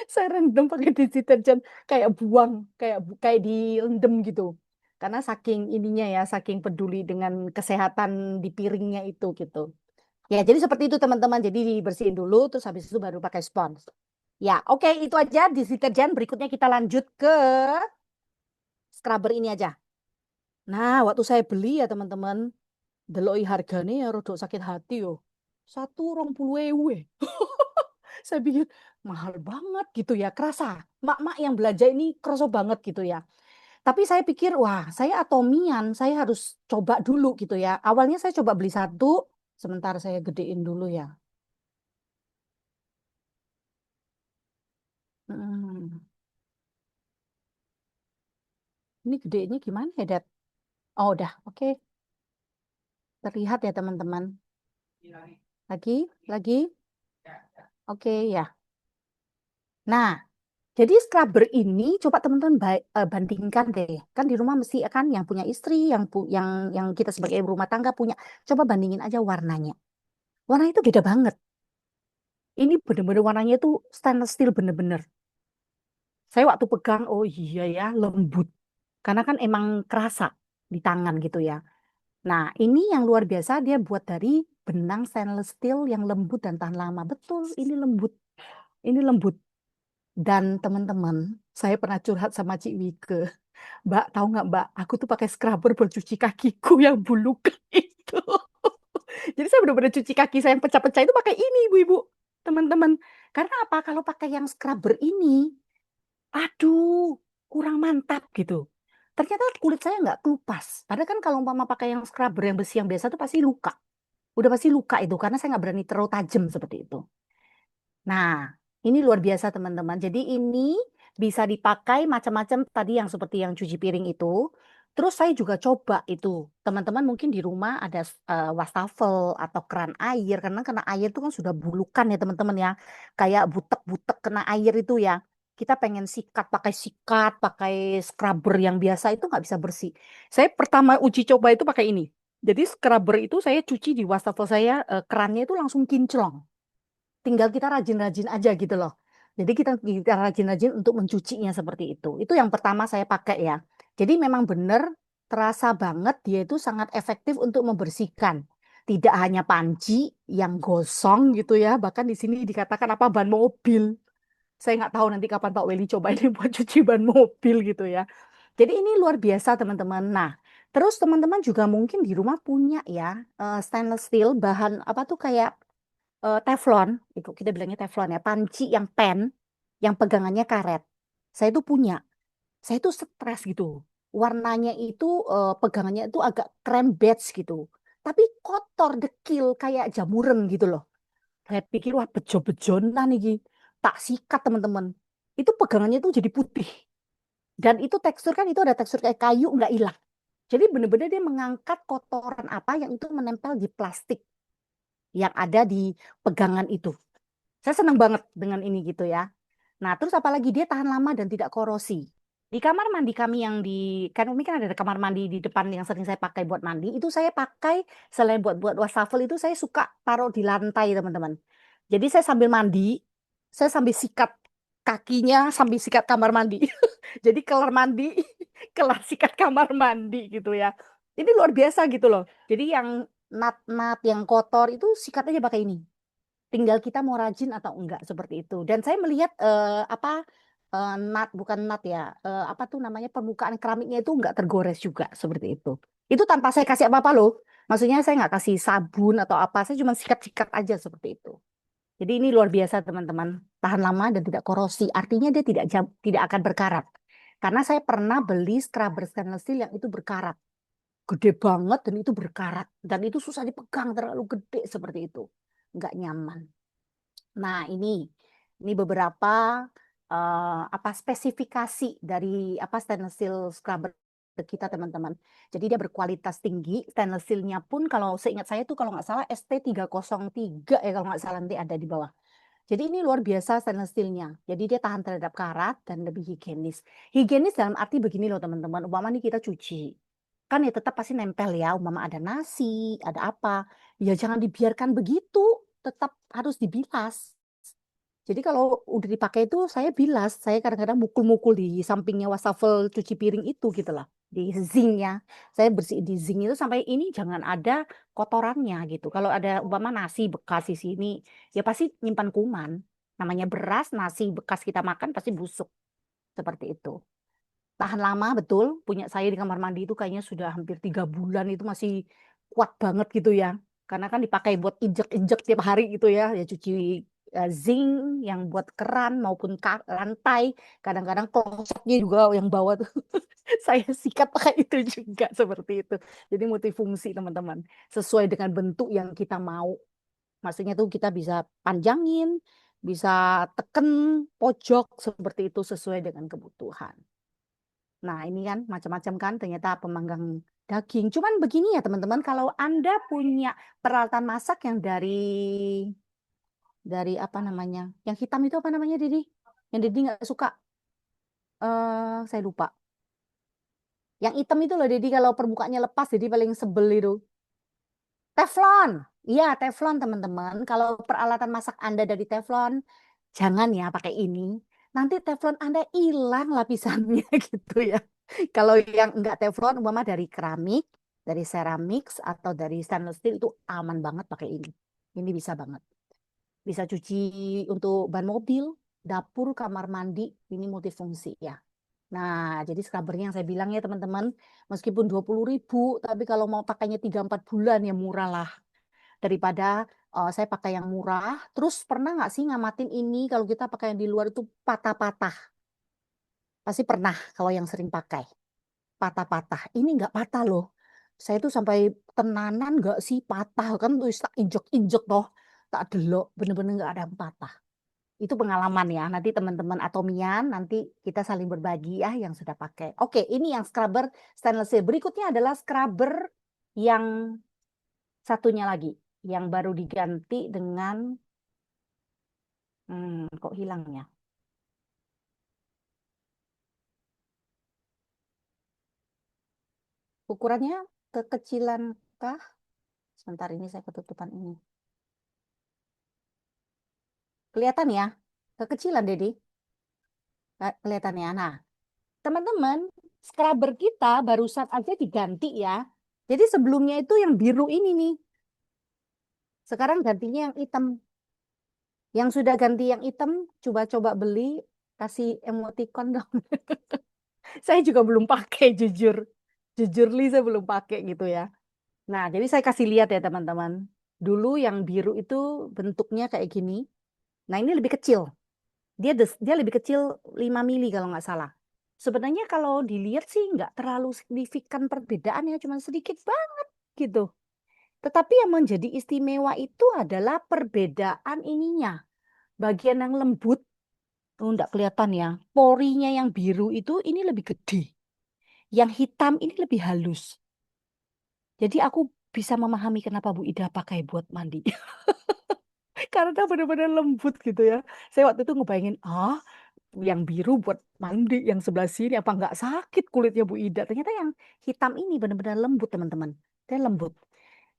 Saya rendam pakai deterjen kayak buang, kayak direndam gitu. Karena saking ininya ya, saking peduli dengan kesehatan di piringnya itu gitu. Ya, jadi seperti itu teman-teman. Jadi dibersihin dulu, terus habis itu baru pakai spons. Ya, oke itu aja di deterjen. Berikutnya kita lanjut ke scrubber ini aja. Nah, waktu saya beli ya teman-teman, deloi harganya ya rodok sakit hati yo. 120.000. Saya pikir mahal banget gitu ya, kerasa. Mak-mak yang belanja ini kerasa banget gitu ya. Tapi saya pikir, wah saya atomian, saya harus coba dulu gitu ya. Awalnya saya coba beli satu, sebentar saya gedein dulu ya. Hmm. Ini gedenya gimana ya, Dad? Oh, udah, oke. Terlihat ya teman-teman. Lagi. Oke ya. Nah, jadi scrubber ini coba teman-teman bandingkan deh. Kan di rumah mesti kan yang punya istri, yang kita sebagai ibu rumah tangga punya. Coba bandingin aja warnanya. Warna itu beda banget. Ini bener-bener warnanya itu stainless steel bener-bener. Saya waktu pegang, oh iya ya, lembut. Karena kan emang kerasa di tangan gitu ya. Nah, ini yang luar biasa dia buat dari benang stainless steel yang lembut dan tahan lama. Betul, ini lembut. Ini lembut. Dan teman-teman, saya pernah curhat sama Cik Wike. Mbak, tahu nggak Mbak, aku tuh pakai scrubber buat cuci kakiku yang bulukan itu. Jadi saya benar-benar cuci kaki saya yang pecah-pecah itu pakai ini, ibu-ibu, teman-teman. Karena apa? Kalau pakai yang scrubber ini, aduh, kurang mantap gitu. Ternyata kulit saya nggak kelupas. Padahal kan kalau umpama pakai yang scrubber yang besi yang biasa tuh pasti luka. Udah pasti luka itu karena saya nggak berani terlalu tajam seperti itu. Nah, ini luar biasa teman-teman. Jadi ini bisa dipakai macam-macam tadi yang seperti yang cuci piring itu. Terus saya juga coba itu. Teman-teman mungkin di rumah ada wastafel atau keran air. Karena air itu kan sudah bulukan ya teman-teman ya. Kayak butek-butek kena air itu ya. Kita pengen sikat, pakai scrubber yang biasa itu nggak bisa bersih. Saya pertama uji coba itu pakai ini. Jadi scrubber itu saya cuci di wastafel saya, kerannya itu langsung kinclong. Tinggal kita rajin-rajin aja gitu loh. Jadi kita rajin-rajin untuk mencucinya seperti itu. Itu yang pertama saya pakai ya. Jadi memang benar terasa banget dia itu sangat efektif untuk membersihkan. Tidak hanya panci yang gosong gitu ya. Bahkan di sini dikatakan apa ban mobil. Saya nggak tahu nanti kapan Pak Weli coba ini buat cuci ban mobil gitu ya. Jadi ini luar biasa teman-teman. Nah, terus teman-teman juga mungkin di rumah punya ya stainless steel bahan apa tuh kayak teflon, itu kita bilangnya teflon ya, panci yang pen, yang pegangannya karet. Saya itu punya, saya itu stres gitu. Warnanya itu pegangannya itu agak krem beige gitu. Tapi kotor, dekil, kayak jamuran gitu loh. Saya pikir wah bejo-bejonan nih. Tak sikat teman-teman. Itu pegangannya itu jadi putih. Dan itu tekstur kan itu ada tekstur kayak kayu nggak hilang. Jadi benar-benar dia mengangkat kotoran apa yang itu menempel di plastik yang ada di pegangan itu. Saya senang banget dengan ini gitu ya. Nah, terus apalagi dia tahan lama dan tidak korosi. Di kamar mandi kami yang kan Umi kan ada kamar mandi di depan yang sering saya pakai buat mandi, itu saya pakai selain buat wastafel itu saya suka taruh di lantai, teman-teman. Jadi saya sambil mandi, saya sambil sikat kakinya sambil sikat kamar mandi. Jadi kelar mandi, kelar sikat kamar mandi gitu ya. Ini luar biasa gitu loh. Jadi yang nat-nat yang kotor itu sikat aja pakai ini. Tinggal kita mau rajin atau enggak seperti itu. Dan saya melihat bukan nut ya, apa tuh namanya permukaan keramiknya itu enggak tergores juga seperti itu. Itu tanpa saya kasih apa-apa loh. Maksudnya saya nggak kasih sabun atau apa, saya cuma sikat-sikat aja seperti itu. Jadi ini luar biasa teman-teman, tahan lama dan tidak korosi. Artinya dia tidak akan berkarat. Karena saya pernah beli scrubber stainless steel yang itu berkarat. Gede banget dan itu berkarat. Dan itu susah dipegang, terlalu gede seperti itu. Nggak nyaman. Nah, ini beberapa apa spesifikasi dari apa stainless steel scrubber kita teman-teman. Jadi dia berkualitas tinggi. Stainless steelnya pun kalau seingat saya tuh kalau nggak salah ST303 ya kalau nggak salah nanti ada di bawah. Jadi ini luar biasa stainless steelnya. Jadi dia tahan terhadap karat dan lebih higienis. Higienis dalam arti begini loh teman-teman. Umpama nih kita cuci. Kan ya tetap pasti nempel ya. Umpama ada nasi, ada apa. Ya jangan dibiarkan begitu. Tetap harus dibilas. Jadi kalau udah dipakai itu saya bilas, saya kadang-kadang mukul-mukul di sampingnya wastafel cuci piring itu gitu lah, di zinknya. Saya bersihin di zink itu sampai ini jangan ada kotorannya gitu. Kalau ada umpama nasi bekas di sini, ya pasti nyimpan kuman. Namanya beras, nasi bekas kita makan pasti busuk. Seperti itu. Tahan lama betul, punya saya di kamar mandi itu kayaknya sudah hampir 3 bulan itu masih kuat banget gitu ya. Karena kan dipakai buat injek-injek tiap hari gitu ya, ya cuci zinc yang buat keran maupun lantai. Kadang-kadang klosoknya juga yang bawah tuh saya sikat pakai itu juga seperti itu. Jadi multifungsi teman-teman. Sesuai dengan bentuk yang kita mau. Maksudnya tuh kita bisa panjangin, bisa teken pojok seperti itu sesuai dengan kebutuhan. Nah, ini kan macam-macam kan ternyata pemanggang daging. Cuman begini ya teman-teman, kalau Anda punya peralatan masak yang dari apa namanya? Yang hitam itu apa namanya, Didi? Yang Didi nggak suka. Saya lupa. Yang hitam itu loh, Didi, kalau permukaannya lepas, Didi paling sebel itu. Teflon. Iya, teflon teman-teman. Kalau peralatan masak Anda dari teflon, jangan ya pakai ini. Nanti teflon Anda hilang lapisannya gitu ya. Kalau yang enggak teflon, umpama dari keramik, dari ceramics, atau dari stainless steel itu aman banget pakai ini. Ini bisa banget. Bisa cuci untuk ban mobil, dapur, kamar mandi, ini multifungsi ya. Nah, jadi scrubbernya yang saya bilang ya teman-teman, meskipun 20.000, tapi kalau mau pakainya 3-4 bulan ya murah lah. Daripada saya pakai yang murah. Terus pernah nggak sih ngamatin ini kalau kita pakai yang di luar itu patah-patah? Pasti pernah kalau yang sering pakai. Patah-patah. Ini nggak patah loh. Saya tuh sampai tenanan nggak sih patah. Kan tuh tak injek-injek toh. Tak delok. Bener-bener nggak ada yang patah. Itu pengalaman ya. Nanti teman-teman atau Mian, nanti kita saling berbagi ya yang sudah pakai. Oke, ini yang scrubber stainless steel. Berikutnya adalah scrubber yang satunya lagi. Yang baru diganti dengan, kok hilang ya? Ukurannya kekecilan kah? Sebentar ini saya ketutupan ini. Kelihatan ya? Kekecilan, Dedi. Kelihatan ya? Nah, teman-teman, scrubber kita barusan aja diganti ya. Jadi sebelumnya itu yang biru ini nih. Sekarang gantinya yang hitam. Yang sudah ganti yang hitam, coba-coba beli, kasih emoticon dong. Saya juga belum pakai, jujur. Jujur, Li, saya belum pakai gitu ya. Nah, jadi saya kasih lihat ya teman-teman. Dulu yang biru itu bentuknya kayak gini. Nah, ini lebih kecil. Dia lebih kecil 5 mili kalau nggak salah. Sebenarnya kalau dilihat sih nggak terlalu signifikan perbedaannya, cuma sedikit banget gitu. Tetapi yang menjadi istimewa itu adalah perbedaan ininya. Bagian yang lembut, nggak kelihatan ya. Porinya yang biru itu ini lebih gede. Yang hitam ini lebih halus. Jadi aku bisa memahami kenapa Bu Ida pakai buat mandi. Karena benar-benar lembut gitu ya. Saya waktu itu ngebayangin, yang biru buat mandi, yang sebelah sini apa nggak sakit kulitnya Bu Ida. Ternyata yang hitam ini benar-benar lembut teman-teman. Dia lembut.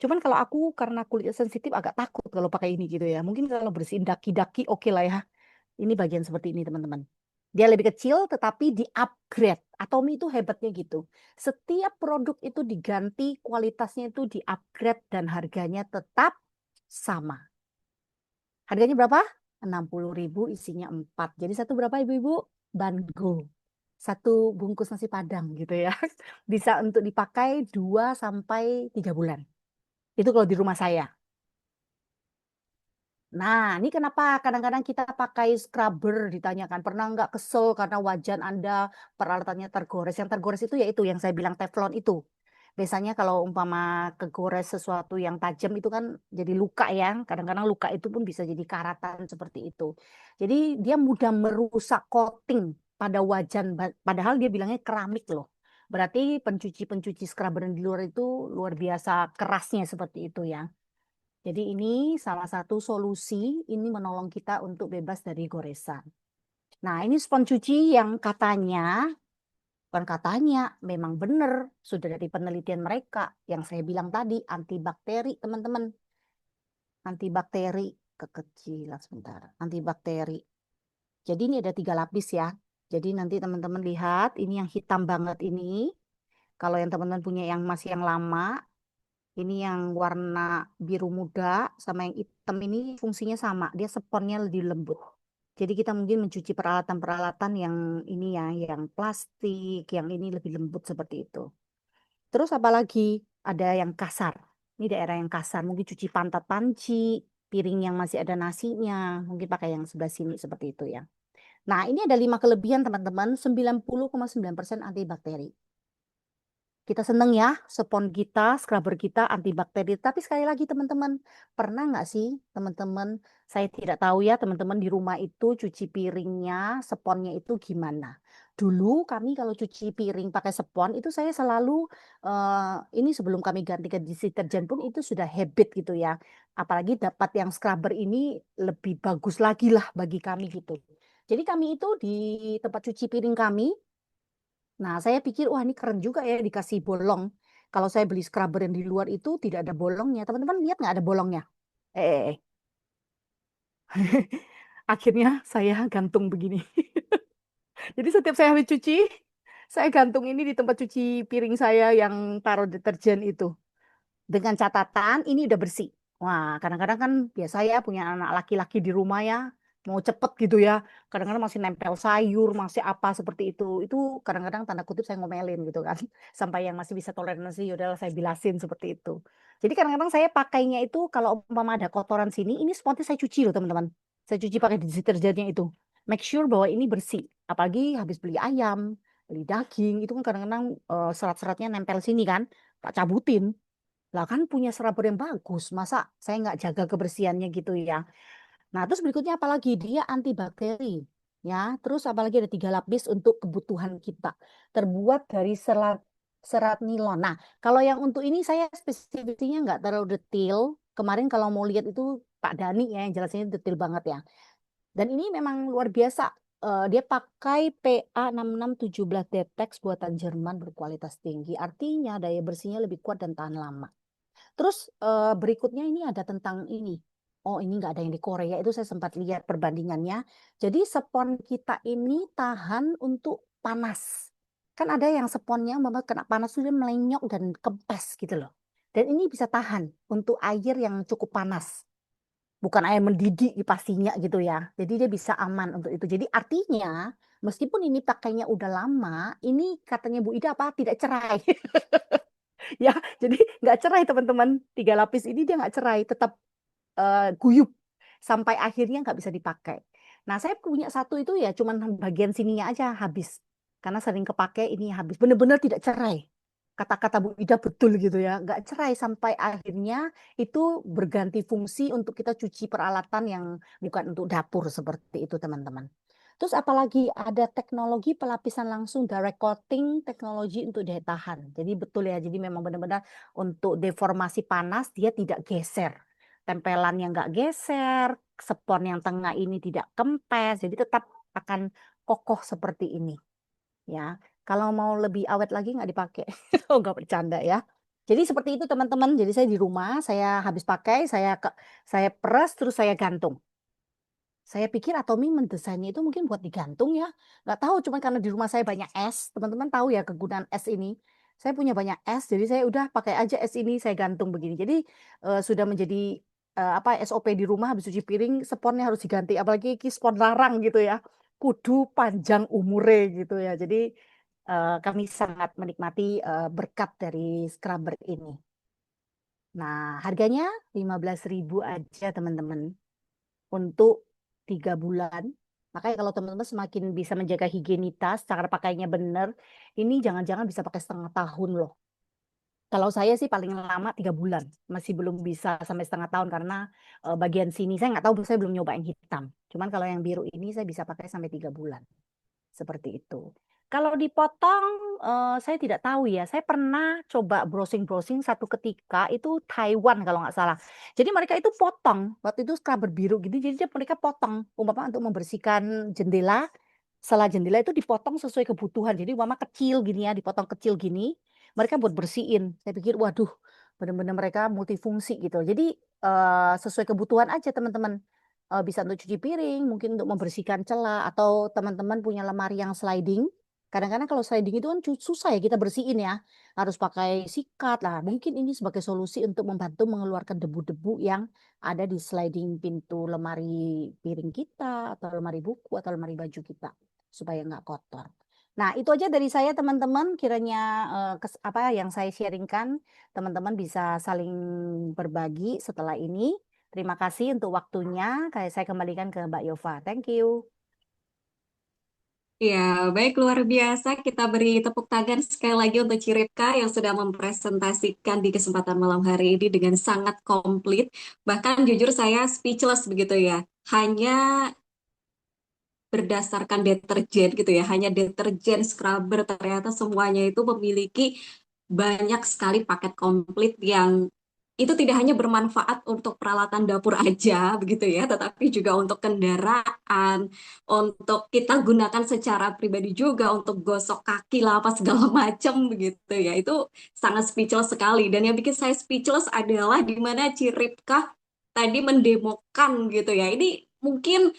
Cuman kalau aku karena kulitnya sensitif agak takut kalau pakai ini gitu ya. Mungkin kalau bersihin daki-daki oke lah ya. Ini bagian seperti ini teman-teman. Dia lebih kecil tetapi di-upgrade. Atomi itu hebatnya gitu. Setiap produk itu diganti, kualitasnya itu di-upgrade dan harganya tetap sama. Harganya berapa? 60.000, isinya 4. Jadi satu berapa ibu-ibu? Bango. Satu bungkus nasi Padang gitu ya. Bisa untuk dipakai 2 sampai 3 bulan. Itu kalau di rumah saya. Nah, ini kenapa kadang-kadang kita pakai scrubber ditanyakan. Pernah nggak kesel karena wajan Anda peralatannya tergores? Yang tergores itu yaitu yang saya bilang teflon itu. Biasanya kalau umpama kegores sesuatu yang tajam itu kan jadi luka ya. Kadang-kadang luka itu pun bisa jadi karatan seperti itu. Jadi dia mudah merusak coating pada wajan. Padahal dia bilangnya keramik loh. Berarti pencuci-pencuci scrubber yang di luar itu luar biasa kerasnya seperti itu ya. Jadi ini salah satu solusi, ini menolong kita untuk bebas dari goresan. Nah, ini spons cuci yang katanya, bukan katanya, memang benar, sudah dari penelitian mereka, yang saya bilang tadi, antibakteri, teman-teman. Antibakteri, kekecilan sebentar, antibakteri. Jadi ini ada 3 lapis ya. Jadi nanti teman-teman lihat, ini yang hitam banget ini. Kalau yang teman-teman punya yang masih yang lama, ini yang warna biru muda sama yang hitam ini fungsinya sama. Dia sponnya lebih lembut. Jadi kita mungkin mencuci peralatan-peralatan yang ini ya, yang plastik, yang ini lebih lembut seperti itu. Terus apalagi ada yang kasar. Ini daerah yang kasar, mungkin cuci pantat panci, piring yang masih ada nasinya, mungkin pakai yang sebelah sini seperti itu ya. Nah, ini ada 5 kelebihan teman-teman, 90,9% antibakteri. Kita seneng ya, spons kita, scrubber kita antibakteri. Tapi sekali lagi teman-teman, pernah nggak sih teman-teman, saya tidak tahu ya teman-teman di rumah itu cuci piringnya, sponnya itu gimana. Dulu kami kalau cuci piring pakai spons itu saya selalu, ini sebelum kami ganti ke deterjen pun itu sudah habit gitu ya. Apalagi dapat yang scrubber ini lebih bagus lagi lah bagi kami gitu. Jadi kami itu di tempat cuci piring kami, nah, saya pikir, wah ini keren juga ya dikasih bolong. Kalau saya beli scrubber yang di luar itu tidak ada bolongnya. Teman-teman lihat nggak ada bolongnya? Eh, eh, eh. Akhirnya saya gantung begini. Jadi setiap saya habis cuci, saya gantung ini di tempat cuci piring saya yang taruh deterjen itu. Dengan catatan ini udah bersih. Wah, kadang-kadang kan biasa ya punya anak laki-laki di rumah ya, mau cepet gitu ya. Kadang-kadang masih nempel sayur, masih apa seperti itu. Itu kadang-kadang tanda kutip saya ngomelin gitu kan. Sampai yang masih bisa toleransi, yaudahlah saya bilasin seperti itu. Jadi kadang-kadang saya pakainya itu kalau umpama ada kotoran sini, ini sponsnya saya cuci loh teman-teman. Saya cuci pakai deterjennya itu. Make sure bahwa ini bersih. Apalagi habis beli ayam, beli daging, itu kan kadang-kadang serat-seratnya nempel sini kan. Tak cabutin. Lah kan punya scrubber yang bagus, masa saya nggak jaga kebersihannya gitu ya. Nah, terus berikutnya apalagi dia antibakteri. Ya, terus apalagi ada 3 lapis untuk kebutuhan kita. Terbuat dari serat nilon. Nah, kalau yang untuk ini saya spesifikasinya nggak terlalu detail. Kemarin kalau mau lihat itu Pak Dani ya yang jelasinnya detail banget ya. Dan ini memang luar biasa. Dia pakai PA6617 Detex buatan Jerman berkualitas tinggi. Artinya daya bersihnya lebih kuat dan tahan lama. Terus berikutnya ini ada tentang ini. Oh, ini nggak ada yang di Korea, itu saya sempat lihat perbandingannya. Jadi spons kita ini tahan untuk panas. Kan ada yang sponnya umpama kena panas itu dia melenyok dan kempes gitu loh. Dan ini bisa tahan untuk air yang cukup panas. Bukan air mendidih pastinya gitu ya. Jadi dia bisa aman untuk itu. Jadi artinya meskipun ini pakainya udah lama, ini katanya Bu Ida apa tidak cerai. Ya, jadi nggak cerai teman-teman. 3 lapis ini dia nggak cerai, tetap guyup sampai akhirnya nggak bisa dipakai. Nah, saya punya satu itu ya, cuman bagian sininya aja habis. Karena sering kepake ini habis. Bener-bener tidak cerai. Kata-kata Bu Ida betul gitu ya, nggak cerai sampai akhirnya itu berganti fungsi untuk kita cuci peralatan yang bukan untuk dapur seperti itu teman-teman. Terus apalagi ada teknologi pelapisan langsung direct coating teknologi untuk daya tahan. Jadi betul ya, jadi memang benar-benar untuk deformasi panas dia tidak geser. Tempelannya nggak geser, spons yang tengah ini tidak kempes, jadi tetap akan kokoh seperti ini. Ya, kalau mau lebih awet lagi nggak dipakai. Oh, nggak bercanda ya. Jadi seperti itu teman-teman. Jadi saya di rumah, saya habis pakai, saya peras terus saya gantung. Saya pikir Atomi mendesainnya itu mungkin buat digantung ya. Nggak tahu, cuma karena di rumah saya banyak es. Teman-teman tahu ya kegunaan es ini. Saya punya banyak es, jadi saya udah pakai aja es ini, saya gantung begini. Jadi sudah menjadi apa SOP di rumah habis cuci piring, sponnya harus diganti. Apalagi spon larang gitu ya. Kudu panjang umure gitu ya. Jadi kami sangat menikmati berkat dari scrubber ini. Nah, harganya 15.000 aja teman-teman untuk 3 bulan. Makanya kalau teman-teman semakin bisa menjaga higienitas, cara pakainya benar, ini jangan-jangan bisa pakai setengah tahun loh. Kalau saya sih paling lama 3 bulan, masih belum bisa sampai setengah tahun karena bagian sini saya nggak tahu, saya belum nyoba yang hitam. Cuman kalau yang biru ini saya bisa pakai sampai 3 bulan. Seperti itu. Kalau dipotong, saya tidak tahu ya. Saya pernah coba browsing-browsing satu ketika itu Taiwan kalau nggak salah. Jadi mereka itu potong waktu itu scrubber biru gitu. Jadi mereka potong umpama untuk membersihkan jendela. Setelah jendela itu dipotong sesuai kebutuhan. Jadi umpama kecil gini ya, dipotong kecil gini. Mereka buat bersihin. Saya pikir, waduh, benar-benar mereka multifungsi gitu. Jadi sesuai kebutuhan aja teman-teman. Bisa untuk cuci piring, mungkin untuk membersihkan celah, atau teman-teman punya lemari yang sliding. Kadang-kadang kalau sliding itu kan susah ya kita bersihin ya, harus pakai sikat lah. Mungkin ini sebagai solusi untuk membantu mengeluarkan debu-debu yang ada di sliding pintu lemari piring kita, atau lemari buku, atau lemari baju kita, supaya nggak kotor. Nah, itu aja dari saya teman-teman. Kiranya apa yang saya sharingkan, teman-teman bisa saling berbagi setelah ini. Terima kasih untuk waktunya. Saya kembalikan ke Mbak Yova. Thank you. Ya, baik, luar biasa. Kita beri tepuk tangan sekali lagi untuk Ciripka yang sudah mempresentasikan di kesempatan malam hari ini dengan sangat komplit. Bahkan jujur saya speechless begitu ya. Hanya berdasarkan deterjen gitu ya, hanya deterjen, scrubber, ternyata semuanya itu memiliki banyak sekali paket komplit yang itu tidak hanya bermanfaat untuk peralatan dapur aja begitu ya, tetapi juga untuk kendaraan, untuk kita gunakan secara pribadi juga, untuk gosok kaki lah apa segala macam begitu ya. Itu sangat speechless sekali. Dan yang bikin saya speechless adalah di mana Ciripka tadi mendemokan gitu ya. Ini mungkin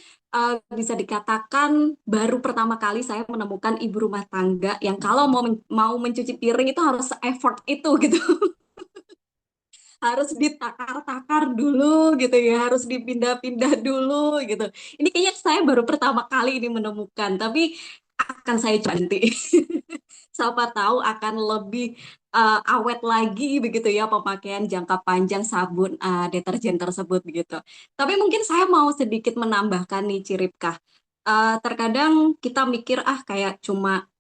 bisa dikatakan baru pertama kali saya menemukan ibu rumah tangga yang kalau mau mencuci piring itu harus effort itu gitu. Harus ditakar-takar dulu gitu ya, harus dipindah-pindah dulu gitu. Ini kayaknya saya baru pertama kali ini menemukan, tapi akan saya coba nanti. Siapa tahu akan lebih awet lagi begitu ya pemakaian jangka panjang sabun deterjen tersebut begitu. Tapi mungkin saya mau sedikit menambahkan nih Ciripkah. Terkadang kita mikir kayak cuma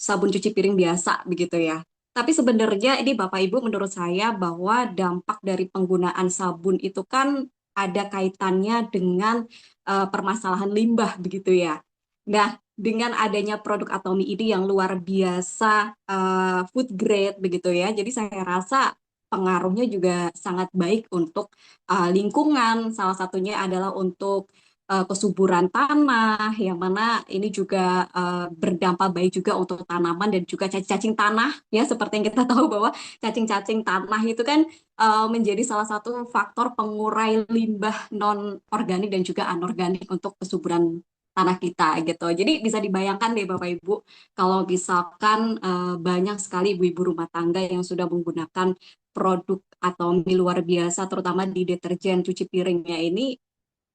sabun cuci piring biasa begitu ya. Tapi sebenarnya ini Bapak Ibu menurut saya bahwa dampak dari penggunaan sabun itu kan ada kaitannya dengan permasalahan limbah begitu ya. Nah, dengan adanya produk Atomi ini yang luar biasa food grade begitu ya. Jadi saya rasa pengaruhnya juga sangat baik untuk lingkungan. Salah satunya adalah untuk kesuburan tanah, yang mana ini juga berdampak baik juga untuk tanaman dan juga cacing-cacing tanah, ya seperti yang kita tahu bahwa cacing-cacing tanah itu kan menjadi salah satu faktor pengurai limbah non organik dan juga anorganik untuk kesuburan tanah kita gitu. Jadi bisa dibayangkan deh Bapak Ibu, kalau misalkan banyak sekali ibu-ibu rumah tangga yang sudah menggunakan produk atau mie luar biasa, terutama di deterjen cuci piringnya ini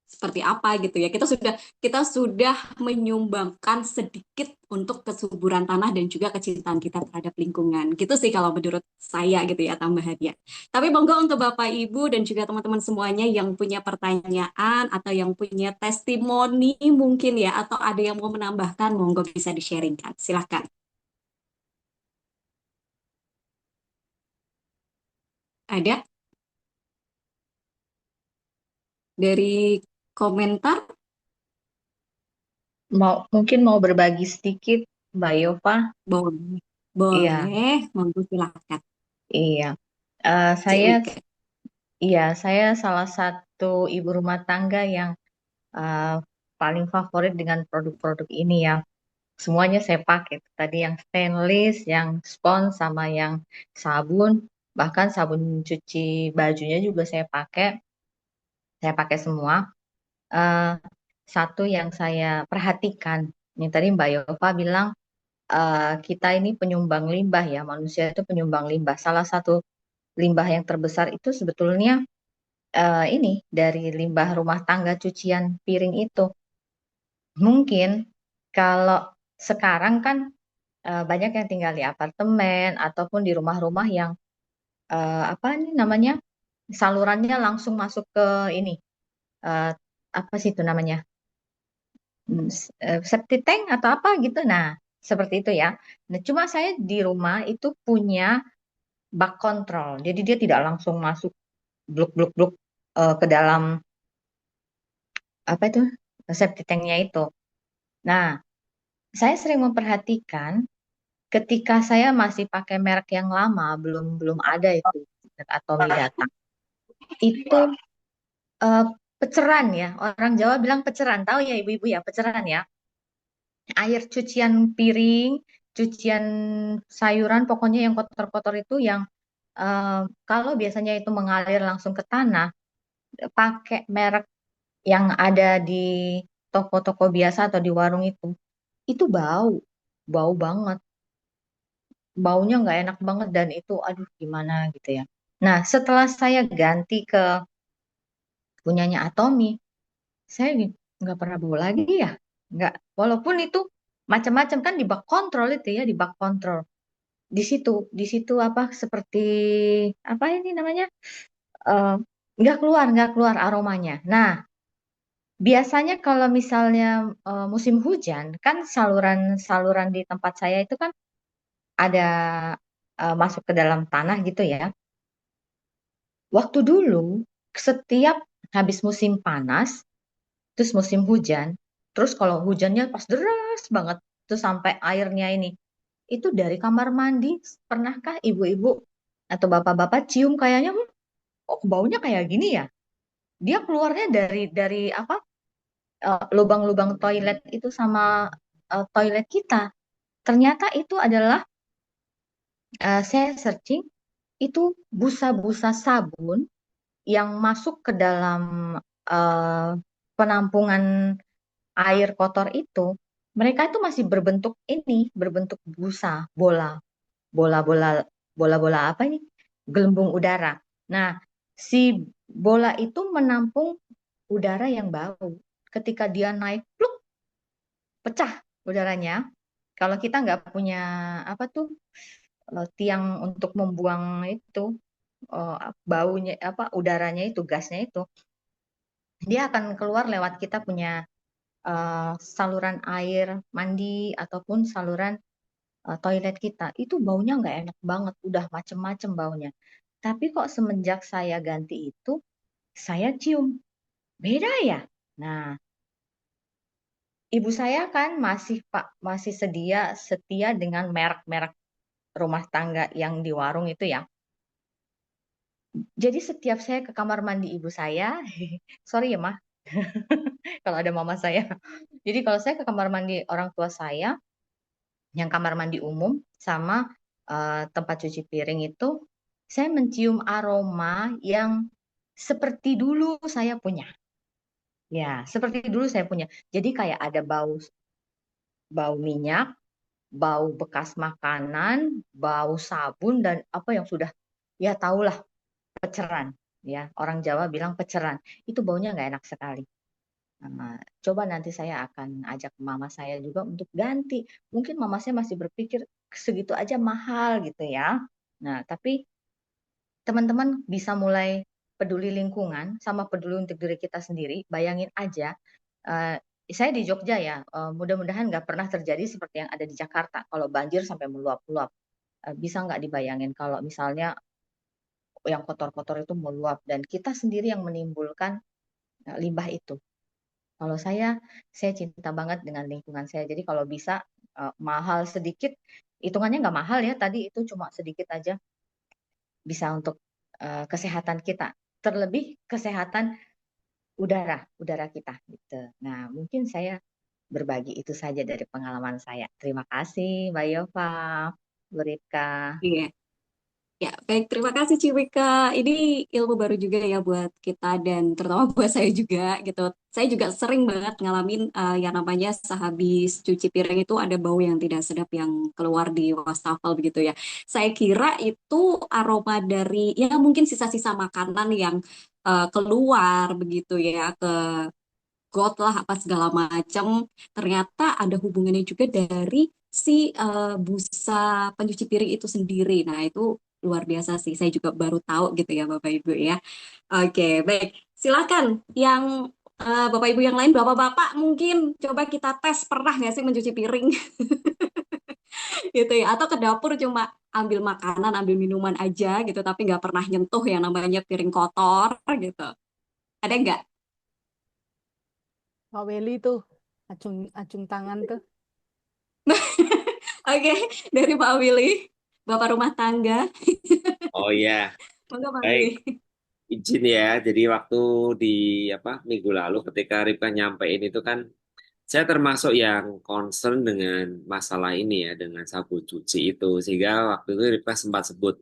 seperti apa gitu ya. Kita sudah menyumbangkan sedikit untuk kesuburan tanah dan juga kecintaan kita terhadap lingkungan. Gitu sih kalau menurut saya gitu ya tambahannya. Tapi monggo untuk Bapak Ibu dan juga teman-teman semuanya yang punya pertanyaan atau yang punya testimoni mungkin ya, atau ada yang mau menambahkan, monggo bisa di-sharingkan. Silahkan. Ada dari komentar? Mungkin mau berbagi sedikit, Mbak Yova. Boleh. Iya, Boleh, monggo silahkan. iya. Cik Saya, Rika. iya, saya salah satu ibu rumah tangga yang eh, paling favorit dengan produk-produk ini ya. Semuanya saya pakai. Tadi yang stainless, yang spons, sama yang sabun. Bahkan sabun cuci bajunya juga saya pakai. Saya pakai semua. Eh, Satu yang saya perhatikan, ini tadi Mbak Yova bilang kita ini penyumbang limbah ya, manusia itu penyumbang limbah. Salah satu limbah yang terbesar itu sebetulnya ini dari limbah rumah tangga cucian piring itu. Mungkin kalau sekarang kan banyak yang tinggal di apartemen ataupun di rumah-rumah yang apa ini namanya salurannya langsung masuk ke ini eh, apa sih itu namanya septic tank atau apa gitu. Nah, seperti itu ya. Nah, cuma saya di rumah itu punya bak kontrol. Jadi dia tidak langsung masuk bluk-bluk-bluk ke dalam apa itu septic tanknya itu. Nah, saya sering memperhatikan ketika saya masih pakai merek yang lama, belum belum ada itu atau datang, itu eh, peceran ya. Orang Jawa bilang peceran. Tahu ya ibu-ibu ya, peceran ya. Air cucian piring, cucian sayuran, pokoknya yang kotor-kotor itu yang eh, kalau biasanya itu mengalir langsung ke tanah, pakai merek yang ada di toko-toko biasa atau di warung itu bau, bau banget, baunya nggak enak banget dan itu, aduh gimana gitu ya. Nah, setelah saya ganti ke punyanya Atomi, saya nggak pernah bau lagi ya, nggak. Walaupun itu macam-macam kan di bak kontrol itu ya, di bak kontrol. Di situ apa seperti apa ini namanya? nggak keluar aromanya. Nah, biasanya kalau misalnya musim hujan, kan saluran-saluran di tempat saya itu kan ada masuk ke dalam tanah gitu ya. Waktu dulu, setiap habis musim panas, terus musim hujan, terus kalau hujannya pas deras banget, terus sampai airnya ini, itu dari kamar mandi, pernahkah ibu-ibu atau bapak-bapak cium kayaknya, kok baunya kayak gini ya? Dia keluarnya dari apa? Lubang-lubang toilet itu sama toilet kita. Ternyata itu adalah saya searching itu busa-busa sabun yang masuk ke dalam eh, penampungan air kotor itu, mereka itu masih berbentuk ini, berbentuk busa, bola-bola, bola-bola apa ini? Gelembung udara. Nah, si bola itu menampung udara yang bau. Ketika dia naik, pluk, pecah udaranya. Kalau kita nggak punya apa tuh tiang untuk membuang itu baunya apa udaranya itu gasnya itu, dia akan keluar lewat kita punya saluran air mandi ataupun saluran toilet kita. Itu baunya nggak enak banget, udah macem-macem baunya. Tapi kok semenjak saya ganti itu, saya cium beda ya. Nah, ibu saya kan masih setia dengan merek-merek rumah tangga yang di warung itu ya. Jadi setiap saya ke kamar mandi ibu saya, sorry ya mah, kalau ada mama saya. Jadi kalau saya ke kamar mandi orang tua saya, yang kamar mandi umum sama tempat cuci piring itu, saya mencium aroma yang seperti dulu saya punya. Ya, seperti dulu saya punya. Jadi kayak ada bau bau minyak, bau bekas makanan, bau sabun dan apa yang sudah ya tahulah peceran. Ya, orang Jawa bilang peceran. Itu baunya nggak enak sekali. Coba nanti saya akan ajak mama saya juga untuk ganti. Mungkin mama saya masih berpikir segitu aja mahal gitu ya. Nah, tapi teman-teman bisa mulai peduli lingkungan sama peduli untuk diri kita sendiri. Bayangin aja, eh, saya di Jogja ya, mudah-mudahan nggak pernah terjadi seperti yang ada di Jakarta. Kalau banjir sampai meluap-luap, bisa nggak dibayangin kalau misalnya yang kotor-kotor itu meluap dan kita sendiri yang menimbulkan limbah itu. Kalau saya cinta banget dengan lingkungan saya. Jadi kalau bisa mahal sedikit, hitungannya nggak mahal ya. Tadi itu cuma sedikit aja bisa untuk kesehatan kita. Terlebih kesehatan udara kita gitu. Nah, mungkin saya berbagi itu saja dari pengalaman saya. Terima kasih, Mbak Yova, Bu Ripka. Iya. Ya, baik. Terima kasih Ciwika. Ini ilmu baru juga ya buat kita dan terutama buat saya juga gitu. Saya juga sering banget ngalamin yang namanya sehabis cuci piring itu ada bau yang tidak sedap yang keluar di wastafel begitu ya. Saya kira itu aroma dari ya mungkin sisa-sisa makanan yang keluar begitu ya ke got lah apa segala macam. Ternyata ada hubungannya juga dari si busa pencuci piring itu sendiri. Nah, itu luar biasa sih. Saya juga baru tahu gitu ya Bapak Ibu ya. Oke, baik. Silakan yang Bapak Ibu yang lain, Bapak-bapak mungkin coba kita tes pernah nggak sih mencuci piring gitu ya. Atau ke dapur cuma ambil makanan, ambil minuman aja gitu, tapi nggak pernah nyentuh yang namanya piring kotor gitu. Ada nggak? Pak Weli tuh, acung acung tangan tuh. Oke, dari Pak Willy, Bapak rumah tangga. Oh ya, Monggo Pak baik. Willy. Izin ya. Jadi waktu di apa minggu lalu ketika Ripka nyampein itu kan saya termasuk yang concern dengan masalah ini ya, dengan sabun cuci itu. Sehingga waktu itu Ripka sempat sebut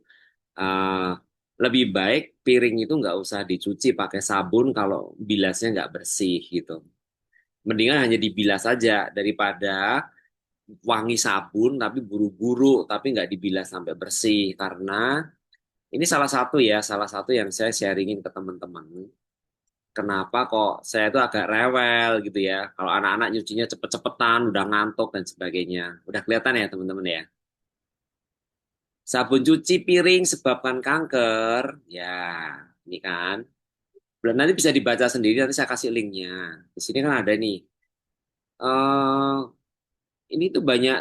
eh, lebih baik piring itu nggak usah dicuci pakai sabun kalau bilasnya nggak bersih gitu. Mendingan hanya dibilas saja daripada wangi sabun tapi buru-buru tapi nggak dibilas sampai bersih. Karena ini salah satu yang saya sharingin ke teman-teman. Kenapa kok saya tuh agak rewel gitu ya. Kalau anak-anak nyucinya cepet-cepetan, udah ngantuk dan sebagainya. Udah kelihatan ya teman-teman ya. Sabun cuci piring sebabkan kanker. Ya, ini kan. Nanti bisa dibaca sendiri, nanti saya kasih linknya. Di sini kan ada nih. eh ini tuh banyak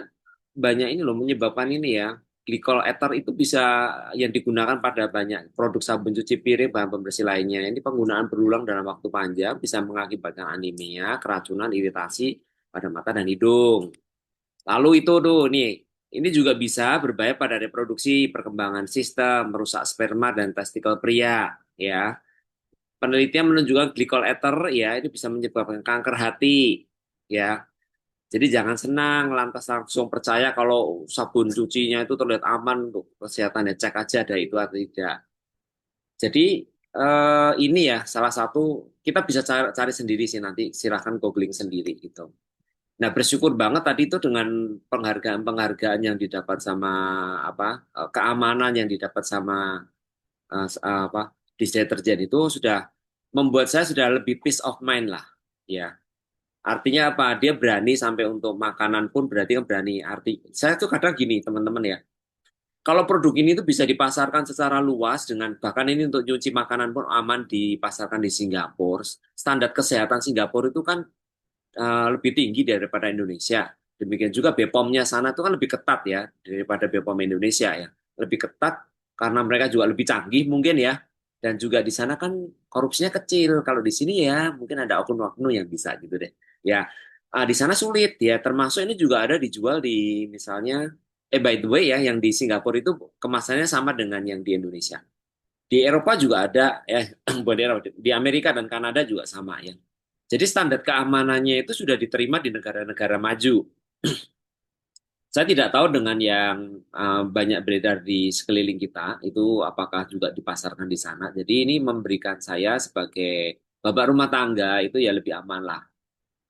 banyak ini loh menyebabkan ini ya. Glycol ether itu bisa yang digunakan pada banyak produk sabun cuci piring, bahan pembersih lainnya. Ini penggunaan berulang dalam waktu panjang bisa mengakibatkan anemia, keracunan, iritasi pada mata dan hidung. Lalu itu tuh nih, ini juga bisa berbahaya pada reproduksi, perkembangan sistem, merusak sperma dan testikel pria, ya. Penelitian menunjukkan glycol ether ya itu bisa menyebabkan kanker hati, ya. Jadi jangan senang lantas langsung percaya kalau sabun cucinya itu terlihat aman untuk kesehatan ya cek aja ada itu atau tidak. Jadi ini ya salah satu kita bisa cari sendiri sih nanti silahkan googling sendiri gitu. Nah bersyukur banget tadi itu dengan penghargaan-penghargaan yang didapat sama apa keamanan yang didapat sama apa deterjen itu sudah membuat saya sudah lebih peace of mind lah ya. Artinya apa? Dia berani sampai untuk makanan pun berarti kan berani. Saya tuh kadang gini teman-teman ya. Kalau produk ini tuh bisa dipasarkan secara luas dengan bahkan ini untuk cuci makanan pun aman dipasarkan di Singapura. Standar kesehatan Singapura itu kan lebih tinggi daripada Indonesia. Demikian juga BPOM-nya sana itu kan lebih ketat ya daripada BPOM Indonesia ya. Lebih ketat karena mereka juga lebih canggih mungkin ya. Dan juga di sana kan korupsinya kecil. Kalau di sini ya mungkin ada oknum-oknum yang bisa gitu deh. Ya, di sana sulit ya. Termasuk ini juga ada dijual di misalnya, by the way ya, yang di Singapura itu kemasannya sama dengan yang di Indonesia. Di Eropa juga ada, bukan di Eropa, di Amerika dan Kanada juga sama ya. Jadi standar keamanannya itu sudah diterima di negara-negara maju. Saya tidak tahu dengan yang banyak beredar di sekeliling kita, itu apakah juga dipasarkan di sana. Jadi ini memberikan saya sebagai bapak rumah tangga itu ya lebih aman lah.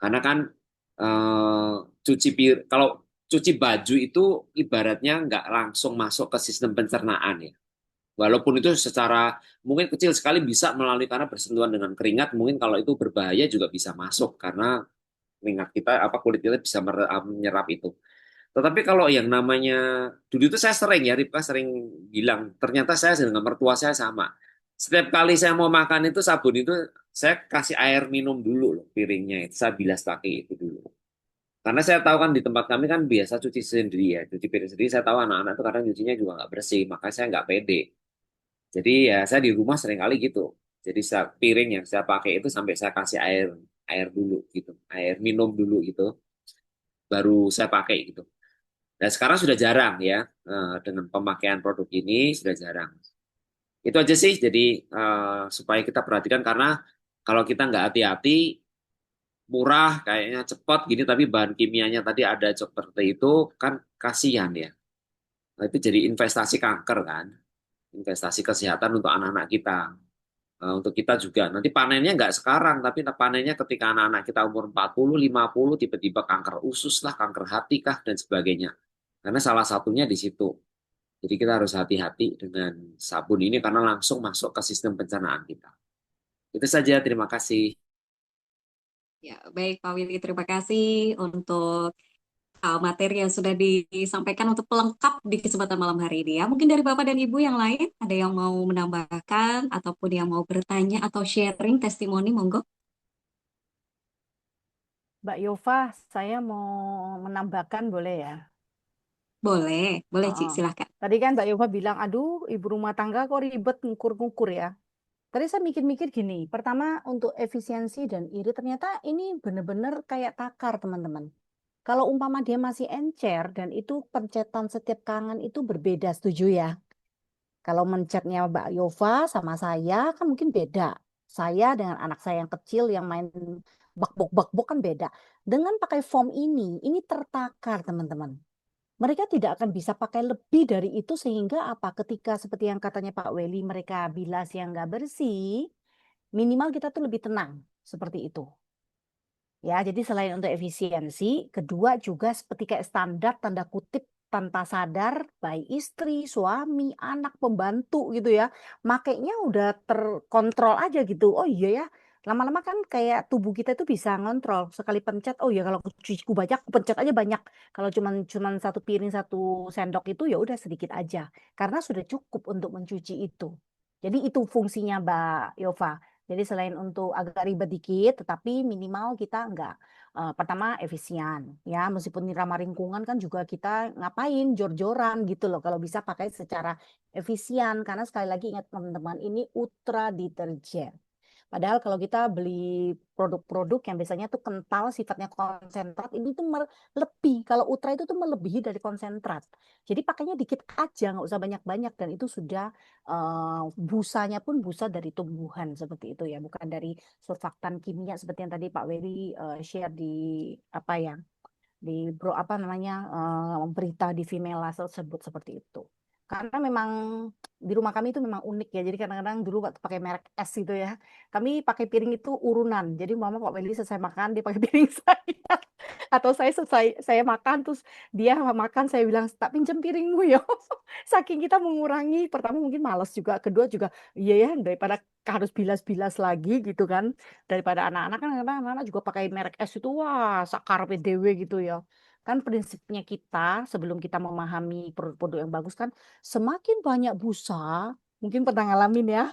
Karena kan kalau cuci baju itu ibaratnya nggak langsung masuk ke sistem pencernaan ya. Walaupun itu secara mungkin kecil sekali bisa melalui karena bersentuhan dengan keringat, mungkin kalau itu berbahaya juga bisa masuk karena keringat kita apa kulit kita bisa menyerap itu. Tetapi kalau yang namanya dulu itu saya sering ya Ripka sering bilang ternyata saya dengan mertua saya sama. Setiap kali saya mau makan itu sabun itu saya kasih air minum dulu loh piringnya itu saya bilas pakai itu dulu. Karena saya tahu kan di tempat kami kan biasa cuci sendiri ya, cuci piring sendiri. Saya tahu anak-anak itu kadang cucinya juga nggak bersih, makanya saya nggak pede. Jadi ya saya di rumah sering kali gitu. Jadi piring yang saya pakai itu sampai saya kasih air air dulu gitu, air minum dulu gitu, baru saya pakai gitu. Dan sekarang sudah jarang ya dengan pemakaian produk ini sudah jarang. Itu aja sih. Jadi supaya kita perhatikan karena kalau kita nggak hati-hati murah kayaknya cepat gini tapi bahan kimianya tadi ada seperti itu kan kasihan ya. Nah, itu jadi investasi kanker kan, investasi kesehatan untuk anak-anak kita. Untuk kita juga. Nanti panennya nggak sekarang, tapi panennya ketika anak-anak kita umur 40, 50, tiba-tiba kanker usus lah, kanker hati kah, dan sebagainya. Karena salah satunya di situ. Jadi kita harus hati-hati dengan sabun ini karena langsung masuk ke sistem pencernaan kita. Itu saja, terima kasih. Ya, baik Pak Willy, terima kasih untuk materi yang sudah disampaikan untuk pelengkap di kesempatan malam hari ini ya. Mungkin dari Bapak dan Ibu yang lain, ada yang mau menambahkan ataupun yang mau bertanya atau sharing testimoni, monggo. Mbak Yova, saya mau menambahkan boleh ya? Boleh, boleh Ci, Heeh. silahkan. Tadi kan Mbak Yova bilang, aduh ibu rumah tangga kok ribet ngukur-ngukur ya. Tadi saya mikir-mikir gini, pertama untuk efisiensi dan irit ternyata ini benar-benar kayak takar teman-teman. Kalau umpama dia masih encer dan itu pencetan setiap kangen itu berbeda, setuju ya? Kalau mencetnya Mbak Yova sama saya kan mungkin beda. Saya dengan anak saya yang kecil yang main bakbok-bakbok kan beda. Dengan pakai foam ini tertakar teman-teman. Mereka tidak akan bisa pakai lebih dari itu sehingga apa? Ketika seperti yang katanya Pak Weli mereka bilas yang nggak bersih, minimal kita tuh lebih tenang seperti itu. Ya, jadi selain untuk efisiensi, kedua juga seperti kayak standar tanda kutip tanpa sadar baik istri, suami, anak, pembantu gitu ya. Makainya udah terkontrol aja gitu. Oh iya ya, lama-lama kan kayak tubuh kita itu bisa ngontrol. Sekali pencet, oh ya kalau cuciku banyak, aku pencet aja banyak. Kalau cuman satu piring, satu sendok itu ya udah sedikit aja. Karena sudah cukup untuk mencuci itu. Jadi itu fungsinya Mbak Yova. Jadi selain untuk agak ribet dikit, tetapi minimal kita enggak pertama efisien ya, meskipun ramah lingkungan kan juga kita ngapain jor-joran gitu loh. Kalau bisa pakai secara efisien karena sekali lagi ingat teman-teman ini ultra deterjen. Padahal kalau kita beli produk-produk yang biasanya tuh kental, sifatnya konsentrat, ini tuh lebih. Kalau Ultra itu tuh melebihi dari konsentrat. Jadi pakainya dikit aja, nggak usah banyak-banyak. Dan itu sudah busanya pun busa dari tumbuhan seperti itu ya, bukan dari surfaktan kimia seperti yang tadi Pak Wery share di apa ya, di apa namanya berita di Vimela tersebut seperti itu. Karena memang di rumah kami itu memang unik ya. Jadi kadang-kadang dulu waktu pakai merek S itu ya, kami pakai piring itu urunan. Jadi mama Pak Wendy selesai makan dia pakai piring saya. Atau saya selesai saya makan terus dia makan saya bilang tak pinjam piringmu ya. Saking kita mengurangi, pertama mungkin malas juga, kedua juga iya ya daripada harus bilas-bilas lagi gitu kan. Daripada anak-anak kan kadang anak-anak juga pakai merek S itu wah sakar PDW gitu ya. Kan prinsipnya kita sebelum kita memahami produk-produk yang bagus kan semakin banyak busa, mungkin pernah ngalamin ya,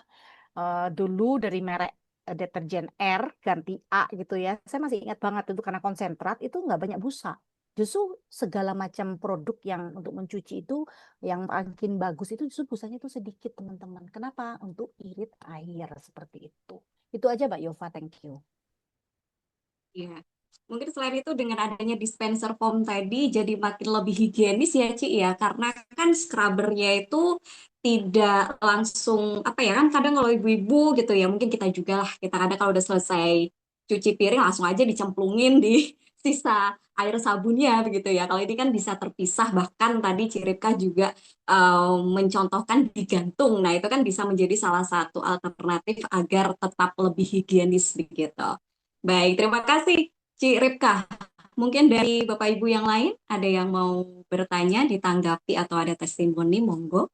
dulu dari merek deterjen R ganti A gitu ya. Saya masih ingat banget itu karena konsentrat itu nggak banyak busa. Justru segala macam produk yang untuk mencuci itu yang makin bagus itu justru busanya itu sedikit teman-teman. Kenapa? Untuk irit air seperti itu. Itu aja Mbak Yova, thank you. Ya. Mungkin selain itu dengan adanya dispenser foam tadi jadi makin lebih higienis ya Ci ya karena kan scrubbernya itu tidak langsung apa ya kan kadang kalau ibu-ibu gitu ya mungkin kita juga lah kita kadang kalau udah selesai cuci piring langsung aja dicemplungin di sisa air sabunnya begitu ya. Kalau ini kan bisa terpisah bahkan tadi Ciripka juga mencontohkan digantung. Nah, itu kan bisa menjadi salah satu alternatif agar tetap lebih higienis begitu. Baik, terima kasih Ci Ripka. Mungkin dari Bapak Ibu yang lain ada yang mau bertanya, ditanggapi atau ada testimoni, monggo.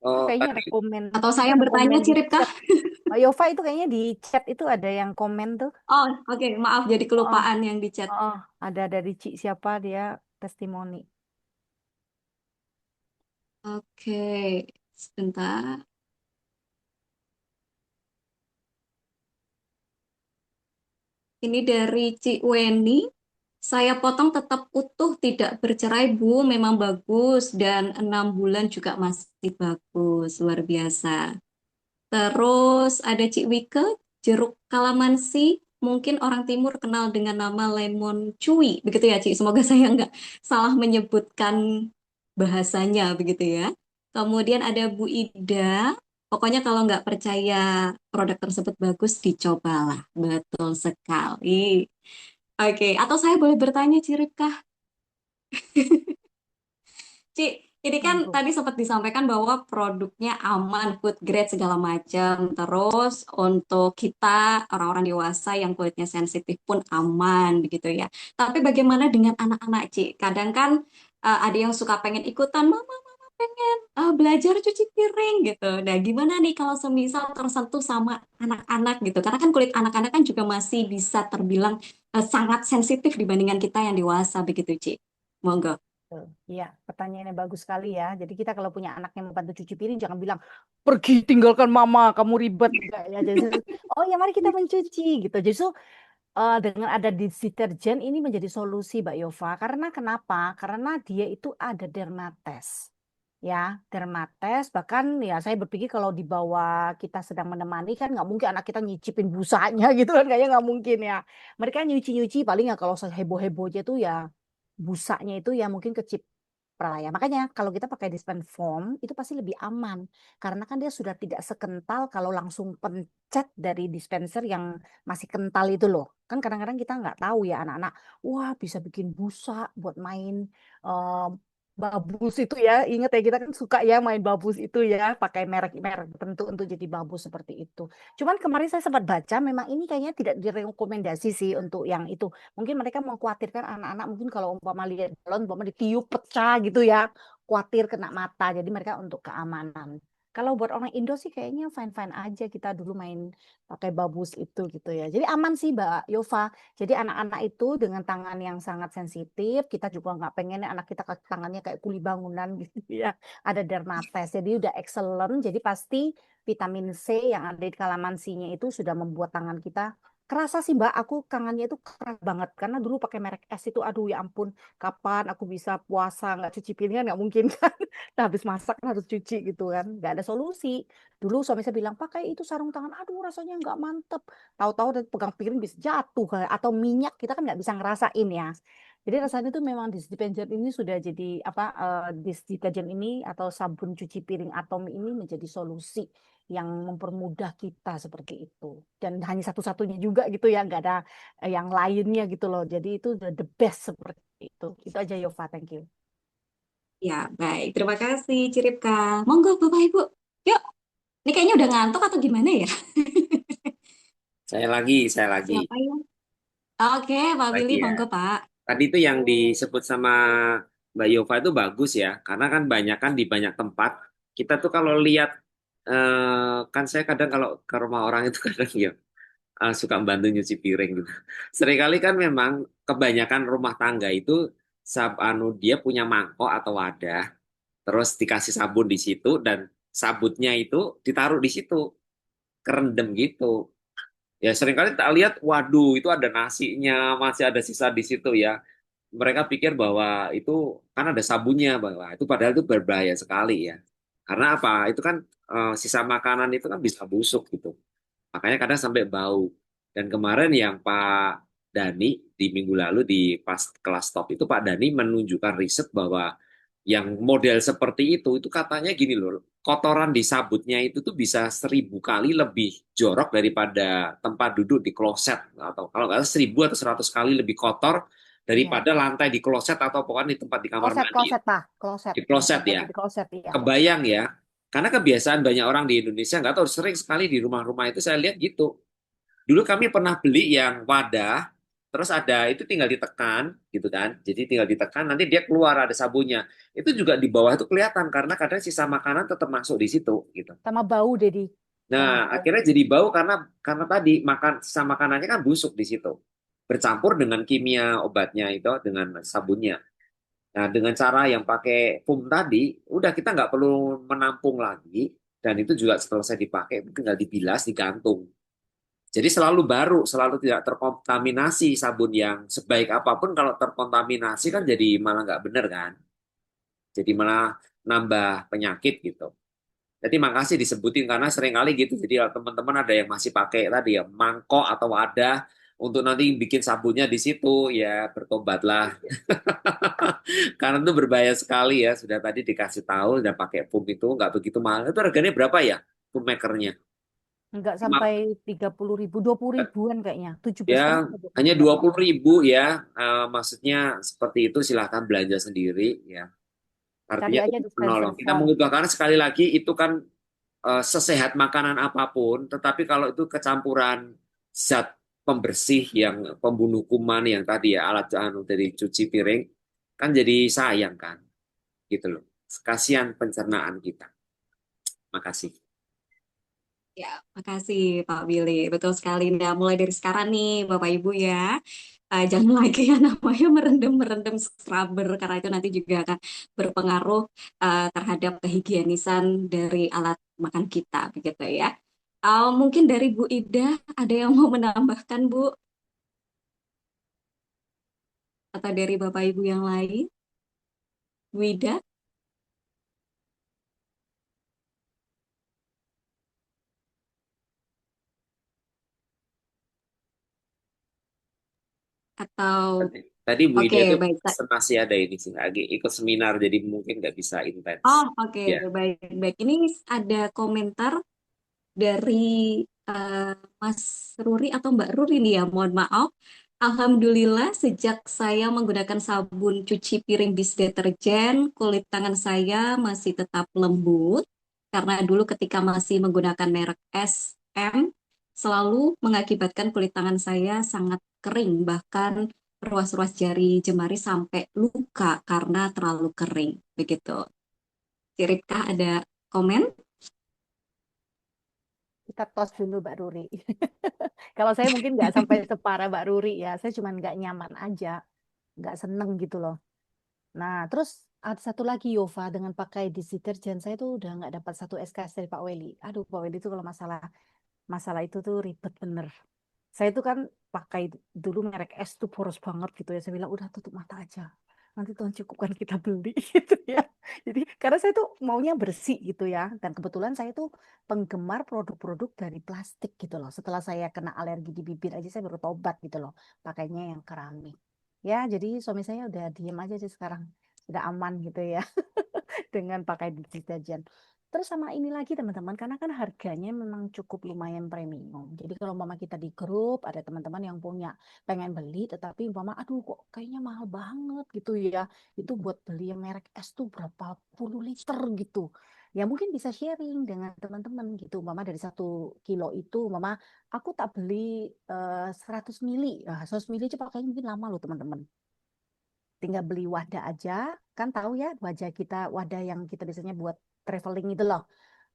Oh, Kayaknya ada tadi komen, Atau itu saya yang ada bertanya komen Ci di Ripka? chat. Mbak Yova itu kayaknya di chat itu ada yang komen tuh. Oh, oke, maaf jadi Oh, kelupaan yang di chat. oh, ada dari Ci siapa dia testimoni. Oke, sebentar. Ini dari Ci Weni. Saya potong tetap utuh, tidak bercerai, Bu. Memang bagus dan 6 bulan juga masih bagus. Luar biasa. Terus ada Cik Wike, jeruk kalamansi. Mungkin orang timur kenal dengan nama lemon cuy. Begitu ya, Cik. Semoga saya nggak salah menyebutkan bahasanya, begitu ya. Kemudian ada Bu Ida. Pokoknya kalau nggak percaya produk tersebut bagus, dicobalah. Betul sekali. Oke, atau saya boleh bertanya, Ciripka? Ci, ini kan Monggo. tadi sempat disampaikan bahwa produknya aman, food grade segala macam. Terus untuk kita orang-orang dewasa yang kulitnya sensitif pun aman begitu ya. Tapi bagaimana dengan anak-anak, Ci? Kadang kan ada yang suka pengen ikutan, mama pengen belajar cuci piring gitu. Nah, gimana nih kalau semisal tersentuh sama anak-anak gitu? Karena kan kulit anak-anak kan juga masih bisa terbilang sangat sensitif dibandingkan kita yang dewasa begitu, Ci. Monggo. Betul. Iya, pertanyaannya bagus sekali ya. Jadi kita kalau punya anak yang membantu cuci piring, jangan bilang, pergi tinggalkan mama, kamu ribet. Enggak ya. Jadi, oh ya mari kita mencuci gitu. Justru dengan ada deterjen ini menjadi solusi Mbak Yova. Karena kenapa? Karena dia itu ada dermates. Ya, dermates. Bahkan ya saya berpikir kalau di bawah kita sedang menemani kan nggak mungkin anak kita nyicipin busanya gitu kan. Kayaknya nggak mungkin ya. Mereka nyuci-nyuci paling ya kalau heboh-hebohnya tuh ya busanya itu ya mungkin ya. Makanya kalau kita pakai dispense foam itu pasti lebih aman karena kan dia sudah tidak sekental kalau langsung pencet dari dispenser yang masih kental itu loh. Kan kadang-kadang kita nggak tahu ya anak-anak, wah bisa bikin busa buat main eh, babus itu ya. Ingat ya kita kan suka ya main babus itu ya, pakai merek-merek tertentu untuk jadi babus seperti itu. Cuman kemarin saya sempat baca memang ini kayaknya tidak direkomendasi sih untuk yang itu. Mungkin mereka mengkhawatirkan anak-anak mungkin kalau umpama lihat balon umpama ditiup pecah gitu ya, khawatir kena mata. Jadi mereka untuk keamanan. Kalau buat orang Indo sih kayaknya fine-fine aja, kita dulu main pakai babus itu gitu ya. Jadi aman sih Mbak Yova. Jadi anak-anak itu dengan tangan yang sangat sensitif, kita juga nggak pengen anak kita tangannya kayak kuli bangunan gitu ya. Ada dermates, jadi udah excellent. Jadi pasti vitamin C yang ada di kalamansinya itu sudah membuat tangan kita kerasa sih Mbak. Aku tangannya itu keras banget karena dulu pakai merek S itu, aduh ya ampun, kapan aku bisa puasa nggak cuci piring kan nggak mungkin kan. Nah, habis masak kan harus cuci gitu kan, nggak ada solusi. Dulu suami saya bilang pakai itu sarung tangan, aduh rasanya nggak mantep. Tahu-tahu dan pegang piring bisa jatuh kayak atau minyak kita kan nggak bisa ngerasain ya. Jadi rasanya tuh memang dish detergent ini sudah jadi apa, dish detergent ini atau sabun cuci piring Atom ini menjadi solusi yang mempermudah kita seperti itu. Dan hanya satu-satunya juga gitu ya, nggak ada yang lainnya gitu loh. Jadi itu the best seperti itu. Itu aja Yova, thank you. Ya, baik. Terima kasih, Ciripka. Monggo, Bapak Ibu. Yuk, ini kayaknya udah ngantuk atau gimana ya? Saya lagi, Siapa ya? Oke, Pak Billy, lagi ya. monggo, Pak. Tadi itu yang disebut sama Mbak Yova itu bagus ya, karena kan banyak kan di banyak tempat kita tuh kalau lihat kan saya kadang kalau ke rumah orang itu kadang ya suka bantu nyuci piring gitu. Seringkali kan memang kebanyakan rumah tangga itu dia punya mangkok atau wadah, terus dikasih sabun di situ dan sabutnya itu ditaruh di situ, kerendam gitu. Ya seringkali tak lihat, waduh itu ada nasinya, masih ada sisa di situ ya. Mereka pikir bahwa itu kan ada sabunnya, bahwa itu padahal itu berbahaya sekali ya. Karena apa? Itu kan sisa makanan itu kan bisa busuk gitu. Makanya kadang sampai bau. Dan kemarin yang Pak Dani di minggu lalu di pas kelas top itu Pak Dani menunjukkan riset bahwa yang model seperti itu katanya gini loh, kotoran di sabutnya itu tuh bisa 1.000 kali lebih jorok daripada tempat duduk di kloset, atau kalau nggak salah 1.000 atau 100 kali lebih kotor Iya. daripada lantai di kloset atau pokoknya di tempat di kamar Kloset, mandi kloset, Pak. Kloset. di kloset Tempat ya. di kloset, iya. Kebayang ya, karena kebiasaan banyak orang di Indonesia nggak tahu sering sekali di rumah-rumah itu saya lihat gitu. Dulu kami pernah beli yang wadah, terus ada itu tinggal ditekan gitu kan. Jadi tinggal ditekan nanti dia keluar ada sabunnya. Itu juga di bawah itu kelihatan karena kadang sisa makanan tetap masuk di situ gitu. Sama bau, Dedi. Sama Nah, bau. akhirnya jadi bau karena tadi sisa makanannya kan busuk di situ. Bercampur dengan kimia obatnya itu dengan sabunnya. Nah, dengan cara yang pakai foam tadi, udah kita nggak perlu menampung lagi dan itu juga selesai dipakai tinggal dibilas, digantung. Jadi selalu baru, selalu tidak terkontaminasi sabun yang sebaik apapun kalau terkontaminasi kan jadi malah nggak bener kan. Jadi malah nambah penyakit gitu. Jadi makasih disebutin karena sering kali gitu. Jadi kalau teman-teman ada yang masih pakai tadi ya mangkok atau wadah untuk nanti bikin sabunnya di situ ya bertobatlah. Karena itu berbahaya sekali ya. Sudah tadi dikasih tahu udah pakai foam itu nggak begitu mahal. Itu harganya berapa ya foam makernya? Enggak sampai 30.000, 20.000-an kayaknya. 17 Ya, ribu atau hanya 20 dua ribu. puluh ribu ya. Maksudnya seperti itu silahkan belanja sendiri ya. Cari Artinya aja itu dispenser menolong. Kita foam. mengubah karena sekali lagi itu kan sesehat makanan apapun, tetapi kalau itu kecampuran zat pembersih yang pembunuh kuman yang tadi ya alat dari cuci piring kan jadi sayang kan, gitu loh. Kasihan pencernaan kita. Makasih. Ya, makasih Pak Billy. Betul sekali. Nah, mulai dari sekarang nih, Bapak Ibu ya, jangan lagi yang namanya merendam-merendam scrubber, karena itu nanti juga akan berpengaruh terhadap kehigienisan dari alat makan kita, begitu ya. Mungkin dari Bu Ida, ada yang mau menambahkan, Bu? Atau dari Bapak Ibu yang lain? Bu Ida? Atau, Tadi Bu oke, Ida itu baik. masih ada ini sih, lagi ikut seminar jadi mungkin nggak bisa intens. Oh, oke, Ya, baik, baik. Ini ada komentar dari eh, Mas Ruri atau Mbak Ruri nih ya, mohon maaf. Alhamdulillah sejak saya menggunakan sabun cuci piring bis deterjen, kulit tangan saya masih tetap lembut. Karena dulu ketika masih menggunakan merek SM, selalu mengakibatkan kulit tangan saya sangat kering, bahkan ruas-ruas jari jemari sampai luka karena terlalu kering. Begitu. Siripkah ada komen? kita tos dulu Mbak Ruri. Kalau saya mungkin nggak sampai separah Mbak Ruri ya, saya cuma nggak nyaman aja, nggak seneng gitu loh. Nah, terus ada satu lagi Yova dengan pakai deterjen saya tuh udah nggak dapat satu SKS dari Pak Weli. Aduh, Pak Weli itu kalau masalah masalah itu tuh ribet bener. Saya tuh kan pakai dulu merek S tuh boros banget gitu ya. Saya bilang udah tutup mata aja. Nanti Tuhan cukupkan kita beli gitu ya. Jadi karena saya tuh maunya bersih gitu ya. Dan kebetulan saya tuh penggemar produk-produk dari plastik gitu loh. Setelah saya kena alergi di bibir aja saya baru tobat gitu loh. Pakainya yang keramik. Ya, jadi suami saya udah diem aja sih sekarang. Sudah aman gitu ya dengan pakai deterjen. Terus sama ini lagi teman-teman, karena kan harganya memang cukup lumayan premium. Jadi kalau umpama kita di grup, ada teman-teman yang punya pengen beli, tetapi umpama, aduh kok kayaknya mahal banget gitu ya. Itu buat beli yang merek S tuh berapa puluh liter gitu. Ya mungkin bisa sharing dengan teman-teman gitu. Umpama dari 1 kilo itu, umpama aku tak beli 100 mili. Nah, 100 mili aja pakainya mungkin lama loh teman-teman. Tinggal beli wadah aja, kan tahu ya wadah kita, wadah yang kita biasanya buat traveling itu loh.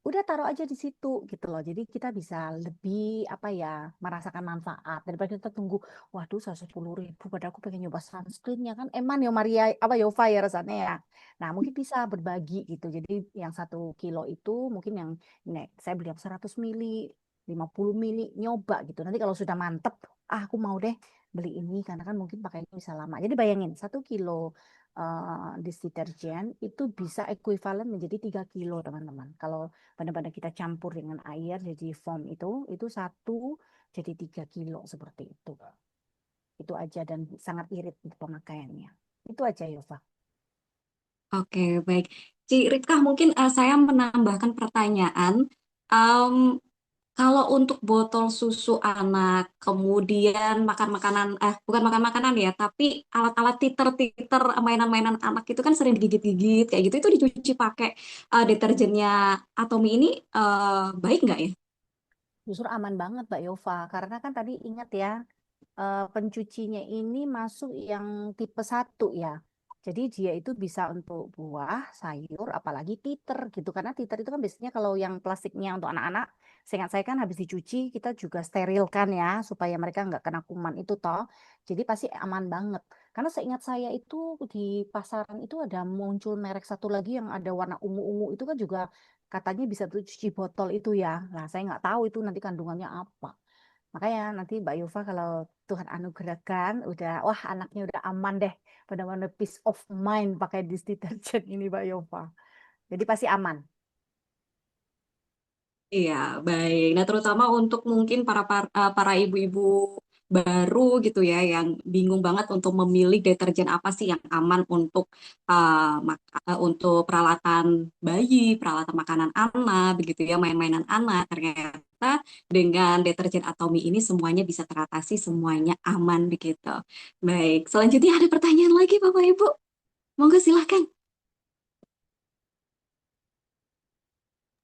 Udah taruh aja di situ gitu loh. Jadi kita bisa lebih apa ya merasakan manfaat daripada kita tunggu, waduh 110.000 padahal aku pengen nyoba sunscreennya kan eman ya Maria apa Yova ya rasanya ya. Nah mungkin bisa berbagi gitu. Jadi yang 1 kilo itu mungkin yang saya beli yang 100 mili, 50 mili nyoba gitu. Nanti kalau sudah mantep, aku mau deh beli ini karena kan mungkin pakainya bisa lama. Jadi bayangin 1 kilo deterjen itu bisa ekuivalen menjadi 3 kilo teman-teman. Kalau benar-benar kita campur dengan air jadi foam itu satu jadi 3 kilo seperti itu. Itu aja dan sangat irit untuk pemakaiannya. Itu aja Yova. Oke, baik. Ci Ripka, mungkin saya menambahkan pertanyaan. Em, Kalau untuk botol susu anak, kemudian makan makanan, bukan makan makanan ya, tapi alat-alat titer-titer, mainan-mainan anak itu kan sering digigit-gigit, kayak gitu, itu dicuci pakai deterjennya Atomi ini baik nggak ya? Justru aman banget Mbak Yova karena kan tadi ingat ya pencucinya ini masuk yang tipe 1 ya. Jadi dia itu bisa untuk buah, sayur, apalagi titer gitu. Karena titer itu kan biasanya kalau yang plastiknya untuk anak-anak, seingat saya kan habis dicuci kita juga sterilkan ya supaya mereka nggak kena kuman itu toh. Jadi pasti aman banget. Karena seingat saya itu di pasaran itu ada muncul merek satu lagi yang ada warna ungu-ungu itu kan juga katanya bisa tuh cuci botol itu ya. Nah saya nggak tahu itu nanti kandungannya apa. Makanya nanti Mbak Yufa kalau Tuhan anugerahkan udah wah anaknya udah aman deh benar-benar peace of mind pakai deterjen ini Mbak Yufa. Jadi pasti aman. Iya, baik. Nah, terutama untuk mungkin para ibu-ibu baru gitu ya, yang bingung banget untuk memilih deterjen apa sih yang aman untuk untuk peralatan bayi, peralatan makanan anak, begitu ya, main-mainan anak. Ternyata dengan deterjen Atomi ini semuanya bisa teratasi, semuanya aman begitu. Baik, selanjutnya ada pertanyaan lagi Bapak Ibu. Monggo silahkan.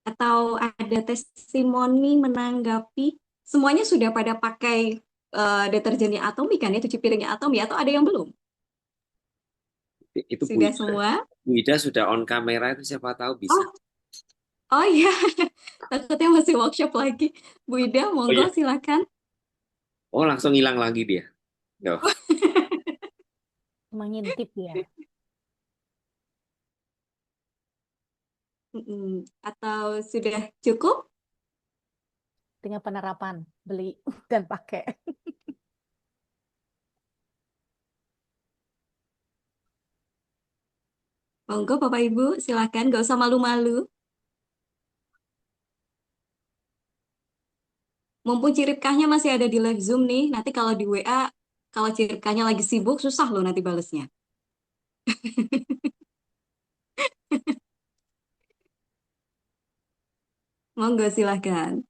Atau ada testimoni menanggapi semuanya sudah pada pakai deterjennya Atomi kan ya, cuci piringnya Atomi atau ada yang belum? Itu Bu Sudah Ida. semua? Bu Ida sudah on kamera itu siapa tahu bisa. Oh, oh iya, takutnya masih workshop lagi. Bu Ida, Oh monggo iya. silakan. Oh langsung hilang lagi dia. Yo. Cuma ngintip ya. Atau sudah cukup? Tinggal penerapan beli dan pakai. Monggo Bapak Ibu, silakan, gak usah malu-malu. Mumpung Ciripkahnya masih ada di live Zoom nih, nanti kalau di WA, kalau Ciripkahnya lagi sibuk, susah loh nanti balesnya. Monggo silahkan.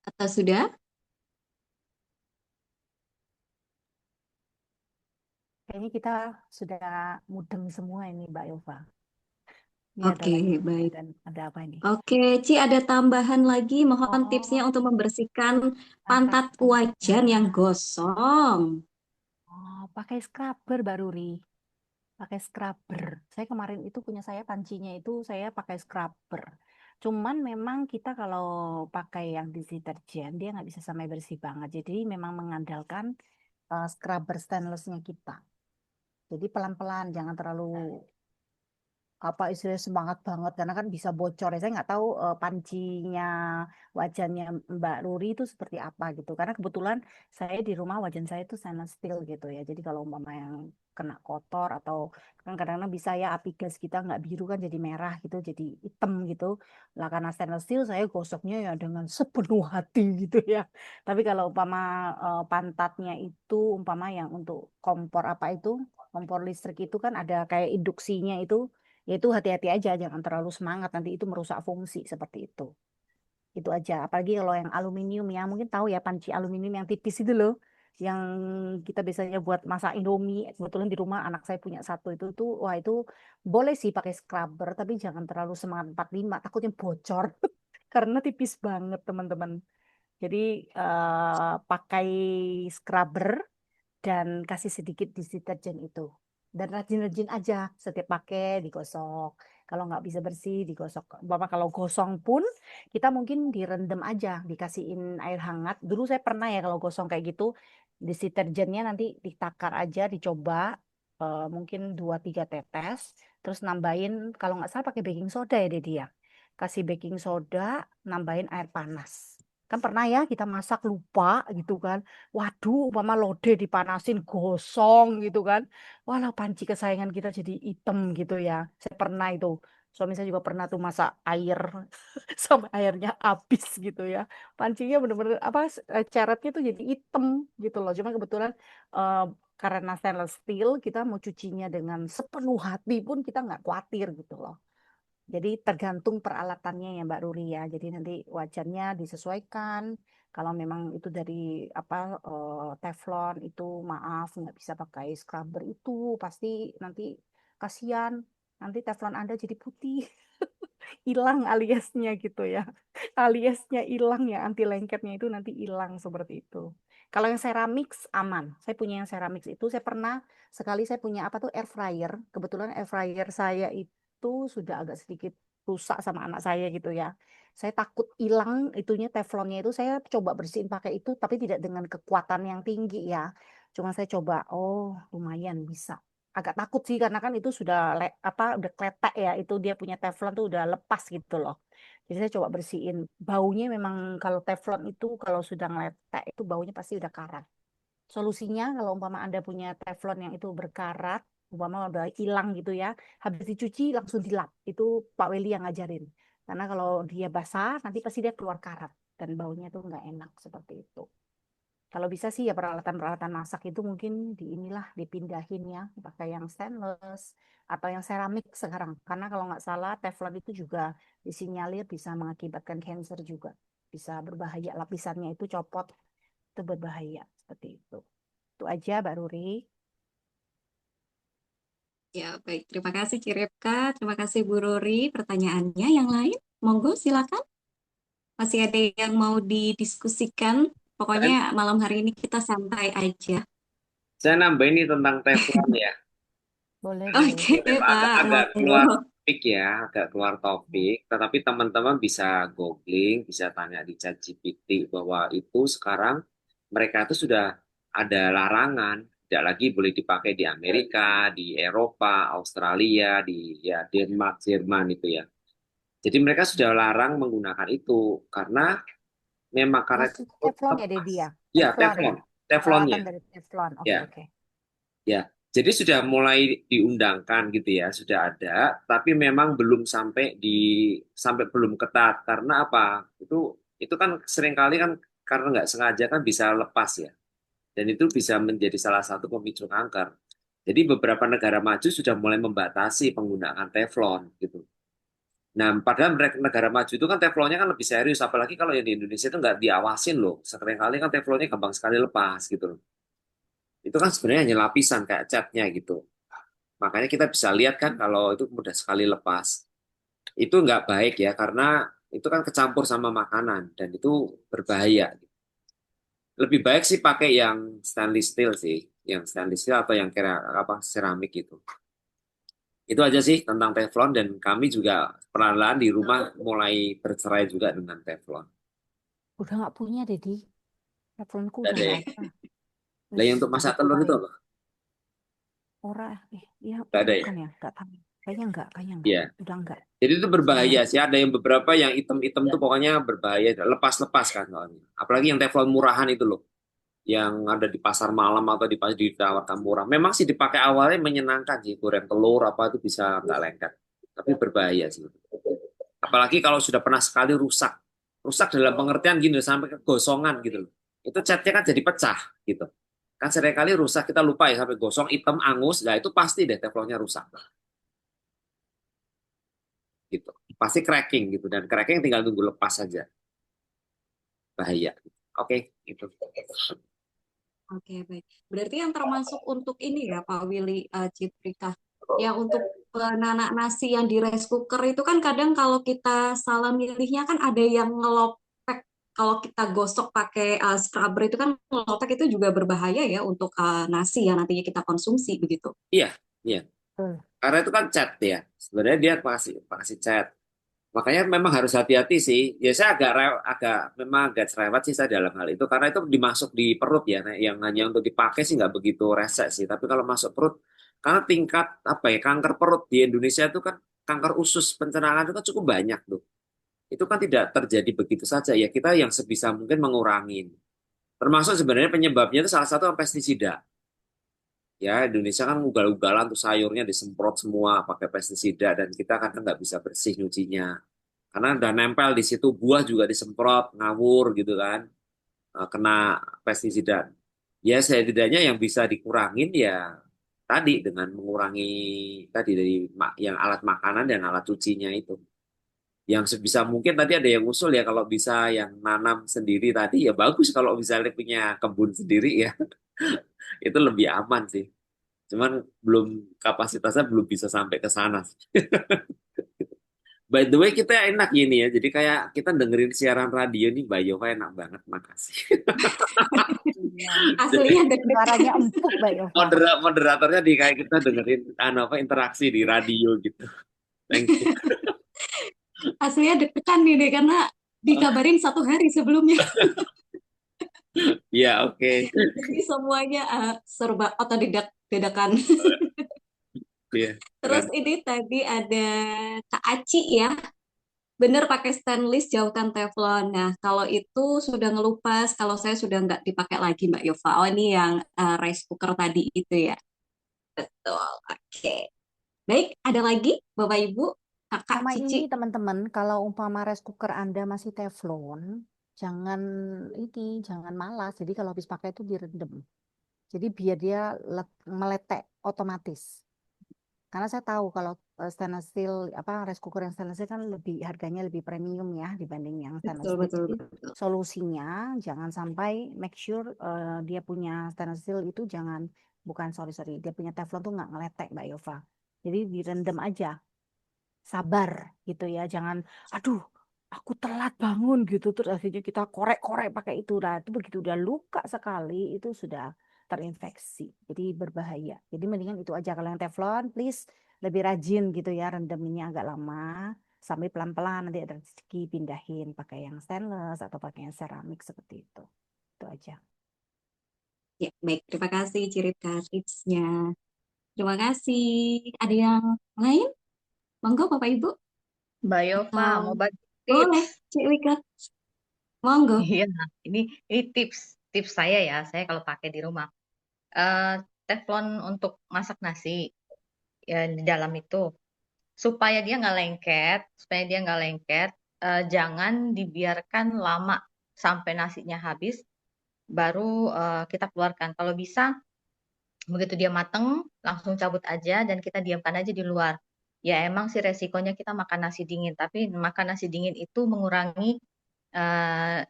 Atau sudah? Kayaknya kita sudah mudeng semua ini Mbak Yova. Ini ada Oke, lagi baik. dan ada apa ini? Oke, Ci ada tambahan lagi. Mohon tipsnya Oh, untuk membersihkan angkat pantat wajan yang panjang. gosong. Oh, pakai scrubber Mbak Ruri. pakai scrubber. Saya kemarin itu punya saya pancinya itu saya pakai scrubber. Cuman memang kita kalau pakai yang deterjen dia nggak bisa sampai bersih banget. Jadi memang mengandalkan scrubber stainlessnya kita. Jadi pelan-pelan, jangan terlalu apa istilahnya semangat banget karena kan bisa bocor ya. Saya nggak tahu pancinya wajannya Mbak Ruri itu seperti apa gitu. Karena kebetulan saya di rumah wajan saya itu stainless steel gitu ya. Jadi kalau umpama yang kena kotor atau kan kadang-kadang bisa ya api gas kita nggak biru kan jadi merah gitu, jadi hitam gitu. Lah karena stainless steel saya gosoknya ya dengan sepenuh hati gitu ya. Tapi kalau umpama pantatnya itu umpama yang untuk kompor apa itu kompor listrik itu kan ada kayak induksinya itu, yaitu hati-hati aja, jangan terlalu semangat, nanti itu merusak fungsi seperti itu. Itu aja. Apalagi kalau yang aluminium ya, mungkin tahu ya panci aluminium yang tipis itu loh, yang kita biasanya buat masak Indomie. Kebetulan di rumah anak saya punya satu itu tuh, wah itu boleh sih pakai scrubber, tapi jangan terlalu semangat 45, takutnya bocor karena tipis banget teman-teman. Jadi pakai scrubber dan kasih sedikit deterjen itu. Dan rajin-rajin aja, setiap pakai digosok. Kalau nggak bisa bersih, digosok. Bapak kalau gosong pun, kita mungkin direndam aja, dikasihin air hangat. Dulu saya pernah ya kalau gosong kayak gitu, deterjennya nanti ditakar aja, dicoba. Mungkin 2-3 tetes. Terus nambahin, kalau nggak salah pakai baking soda ya Dedi ya. Kasih baking soda, nambahin air panas. Kan pernah ya kita masak lupa gitu kan. Waduh, umpama lode dipanasin gosong gitu kan. Walau panci kesayangan kita jadi hitam gitu ya. Saya pernah itu. Suami saya juga pernah tuh masak air sampai airnya habis gitu ya. Pancinya bener-bener apa caratnya tuh jadi hitam gitu loh. Cuma kebetulan eh, karena stainless steel kita mau cucinya dengan sepenuh hati pun kita nggak khawatir gitu loh. Jadi tergantung peralatannya ya Mbak Ruri ya. Jadi nanti wajannya disesuaikan. Kalau memang itu dari apa teflon itu maaf nggak bisa pakai scrubber itu pasti nanti kasihan. Nanti teflon Anda jadi putih, hilang aliasnya gitu ya. Aliasnya hilang ya anti lengketnya itu nanti hilang seperti itu. Kalau yang ceramics aman. Saya punya yang ceramics itu saya pernah sekali saya punya apa tuh air fryer. Kebetulan air fryer saya itu sudah agak sedikit rusak sama anak saya gitu ya. Saya takut hilang itunya teflonnya itu saya coba bersihin pakai itu tapi tidak dengan kekuatan yang tinggi ya. Cuma saya coba, oh lumayan bisa. Agak takut sih karena kan itu sudah apa udah kletek ya itu dia punya teflon tuh udah lepas gitu loh. Jadi saya coba bersihin. Baunya memang kalau teflon itu kalau sudah ngeletek itu baunya pasti udah karat. Solusinya kalau umpama Anda punya teflon yang itu berkarat, umpama udah hilang gitu ya, habis dicuci langsung dilap. Itu Pak Weli yang ngajarin. Karena kalau dia basah nanti pasti dia keluar karat dan baunya tuh nggak enak seperti itu. Kalau bisa sih ya peralatan-peralatan masak itu mungkin di inilah dipindahin ya, pakai yang stainless atau yang seramik sekarang. Karena kalau nggak salah teflon itu juga disinyalir bisa mengakibatkan cancer juga. Bisa berbahaya, lapisannya itu copot, itu berbahaya seperti itu. Itu aja Mbak Ruri. Ya, baik. Terima kasih Cirepka. Terima kasih Bu Rori pertanyaannya. Yang lain, monggo silakan. Masih ada yang mau didiskusikan? Pokoknya Dan malam hari ini kita santai aja. saya nambah ini tentang teflon ya. Boleh, boleh. Oke, Memang agak Pak. agak keluar Monggo. topik ya, agak keluar topik. Tetapi teman-teman bisa googling, bisa tanya di ChatGPT bahwa itu sekarang mereka itu sudah ada larangan, tidak lagi boleh dipakai di Amerika, di Eropa, Australia, di ya Denmark, Jerman itu ya. Jadi mereka sudah larang menggunakan itu karena memang karena itu Maksud teflon ya lepas. Dedi ya? Ya, Teflon ya? teflon, Peralatan teflonnya. dari teflon. Oke, Ya, oke. ya, jadi sudah mulai diundangkan gitu ya, sudah ada, tapi memang belum sampai belum ketat karena apa? Itu kan seringkali kan karena nggak sengaja kan bisa lepas ya, dan itu bisa menjadi salah satu pemicu kanker. Jadi beberapa negara maju sudah mulai membatasi penggunaan teflon gitu. Nah, padahal mereka negara maju itu kan teflonnya kan lebih serius, apalagi kalau yang di Indonesia itu nggak diawasin loh. Seringkali kan teflonnya gampang sekali lepas gitu loh. Itu kan sebenarnya hanya lapisan kayak catnya gitu. Makanya kita bisa lihat kan kalau itu mudah sekali lepas. Itu nggak baik ya karena itu kan kecampur sama makanan dan itu berbahaya. Lebih baik sih pakai yang stainless steel sih, yang stainless steel atau yang kira apa seramik gitu. Itu aja sih tentang teflon, dan kami juga perlahan-lahan di rumah mulai bercerai juga dengan teflon. Udah nggak punya, Dedi. Teflonku Nggak udah ada nggak ya. ada. Lah Wis yang untuk masak telur itu dibuang. apa? Ora, ya Nggak itu ada ya? bukan ya, nggak tahu. Kayaknya enggak, Iya. udah enggak. Jadi itu berbahaya Udah. sih. Ada yang beberapa yang item-item tuh pokoknya berbahaya. Lepas-lepas kan soalnya. Apalagi yang teflon murahan itu loh. Yang ada di pasar malam atau ditawarkan murah. Memang sih dipakai awalnya menyenangkan sih. Goreng telur apa itu bisa nggak lengket. Tapi berbahaya sih. Apalagi kalau sudah pernah sekali rusak. Rusak dalam pengertian gini sampai kegosongan gitu loh. Itu catnya kan jadi pecah gitu. Kan seringkali rusak kita lupa ya sampai gosong, hitam, angus. Nah itu pasti deh teflonnya rusak gitu. Pasti cracking gitu, dan cracking tinggal tunggu lepas saja. Bahaya. Oke, itu. Oke, baik. Berarti yang termasuk untuk ini ya, Pak Willy, Citrika. Ya, untuk penanak nasi yang di rice cooker itu kan kadang kalau kita salah milihnya kan ada yang ngelopek. Kalau kita gosok pakai scrubber itu kan ngelopek itu juga berbahaya ya untuk nasi yang nantinya kita konsumsi begitu. Iya, iya. Betul. Karena itu kan cat ya. Sebenarnya dia masih cat. Makanya memang harus hati-hati sih. Ya saya memang agak cerewet sih saya dalam hal itu, karena itu dimasuk di perut ya. Nah, yang hanya untuk dipakai sih nggak begitu resek sih. Tapi kalau masuk perut, karena tingkat apa ya, kanker perut di Indonesia itu kan, kanker usus pencernaan itu kan cukup banyak tuh. Itu kan tidak terjadi begitu saja ya. Kita yang sebisa mungkin mengurangin. Termasuk sebenarnya penyebabnya itu salah satu pestisida. Ya, Indonesia kan ugal-ugalan tuh sayurnya disemprot semua pakai pestisida, dan kita kadang nggak bisa bersih nyucinya. Karena udah nempel di situ, buah juga disemprot, ngawur gitu kan, kena pestisida. Ya, setidaknya yang bisa dikurangin ya tadi dengan mengurangi tadi dari yang alat makanan dan alat cucinya itu. Yang sebisa mungkin tadi ada yang usul ya, kalau bisa yang nanam sendiri tadi ya bagus, kalau misalnya punya kebun sendiri ya itu lebih aman sih. Cuman belum, kapasitasnya belum bisa sampai ke sana. By the way, kita enak gini ya. Jadi kayak kita dengerin siaran radio nih, Mbak Yova, enak banget. Makasih. Iya. Jadi Aslinya deg-degan. Suaranya empuk, Mbak Yova. moderatornya di kayak kita dengerin apa interaksi di radio gitu. Thank you. Aslinya deg-degan nih deh, karena dikabarin 1 hari sebelumnya. Ya, oke. Jadi semuanya serba otodidak dadakan. Iya, Terus keren. ini tadi ada Kak Aci ya, bener pakai stainless jauhkan teflon. Nah, kalau itu sudah ngelupas, kalau saya sudah nggak dipakai lagi Mbak Yova. Oh, ini yang rice cooker tadi itu ya. Betul, oke. Baik, ada lagi Bapak Ibu, Kakak Sama Cici. ini teman-teman, kalau umpama rice cooker Anda masih teflon, jangan jangan malas. Jadi kalau habis pakai itu direndam. Jadi biar dia meletek otomatis. Karena saya tahu kalau stainless steel rice cooker yang stainless steel kan harganya lebih premium ya dibanding yang stainless Betul, steel. betul, Jadi betul. solusinya jangan sampai make sure dia punya stainless steel itu bukan sorry dia punya teflon tuh nggak ngeletek Mbak Yova. Jadi direndam aja, sabar gitu ya. Jangan aduh aku telat bangun gitu terus akhirnya kita korek-korek pakai itu. Nah, itu begitu udah luka sekali itu sudah terinfeksi. Jadi berbahaya. Jadi mendingan itu aja kalau yang teflon please lebih rajin gitu ya rendaminnya agak lama sampai pelan-pelan nanti ada rezeki pindahin pakai yang stainless atau pakai yang seramik seperti itu. Itu aja. Ya, baik. Terima kasih cerita tipsnya. Terima kasih. Ada yang lain? Monggo Bapak Ibu. Mbak Yova Atau mau bagi tips. boleh, Cik Wika. Monggo. Iya, ini tips tips saya ya. Saya kalau pakai di rumah. Eh, Teflon untuk masak nasi ya di dalam itu supaya dia nggak lengket, jangan dibiarkan lama sampai nasinya habis baru kita keluarkan. Kalau bisa begitu dia mateng langsung cabut aja dan kita diamkan aja di luar. Ya emang sih resikonya kita makan nasi dingin, tapi makan nasi dingin itu mengurangi eh,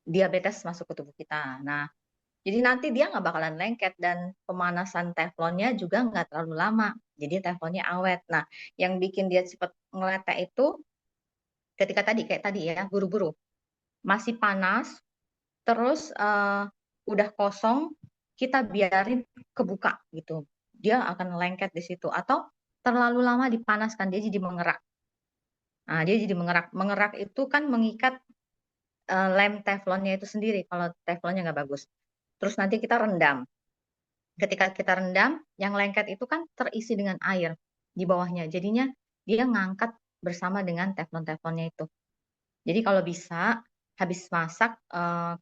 diabetes masuk ke tubuh kita. Nah, jadi nanti dia nggak bakalan lengket dan pemanasan teflonnya juga nggak terlalu lama. Jadi teflonnya awet. Nah, yang bikin dia cepat ngeletek itu ketika tadi kayak tadi ya, buru-buru. Masih panas, terus udah kosong, kita biarin kebuka gitu. Dia akan lengket di situ. Atau terlalu lama dipanaskan, dia jadi mengerak. Nah, dia jadi mengerak. Mengerak itu kan mengikat lem teflonnya itu sendiri kalau teflonnya nggak bagus. Terus nanti kita rendam. Ketika kita rendam, yang lengket itu kan terisi dengan air di bawahnya. Jadinya dia ngangkat bersama dengan teflon-teflonnya itu. Jadi kalau bisa, habis masak,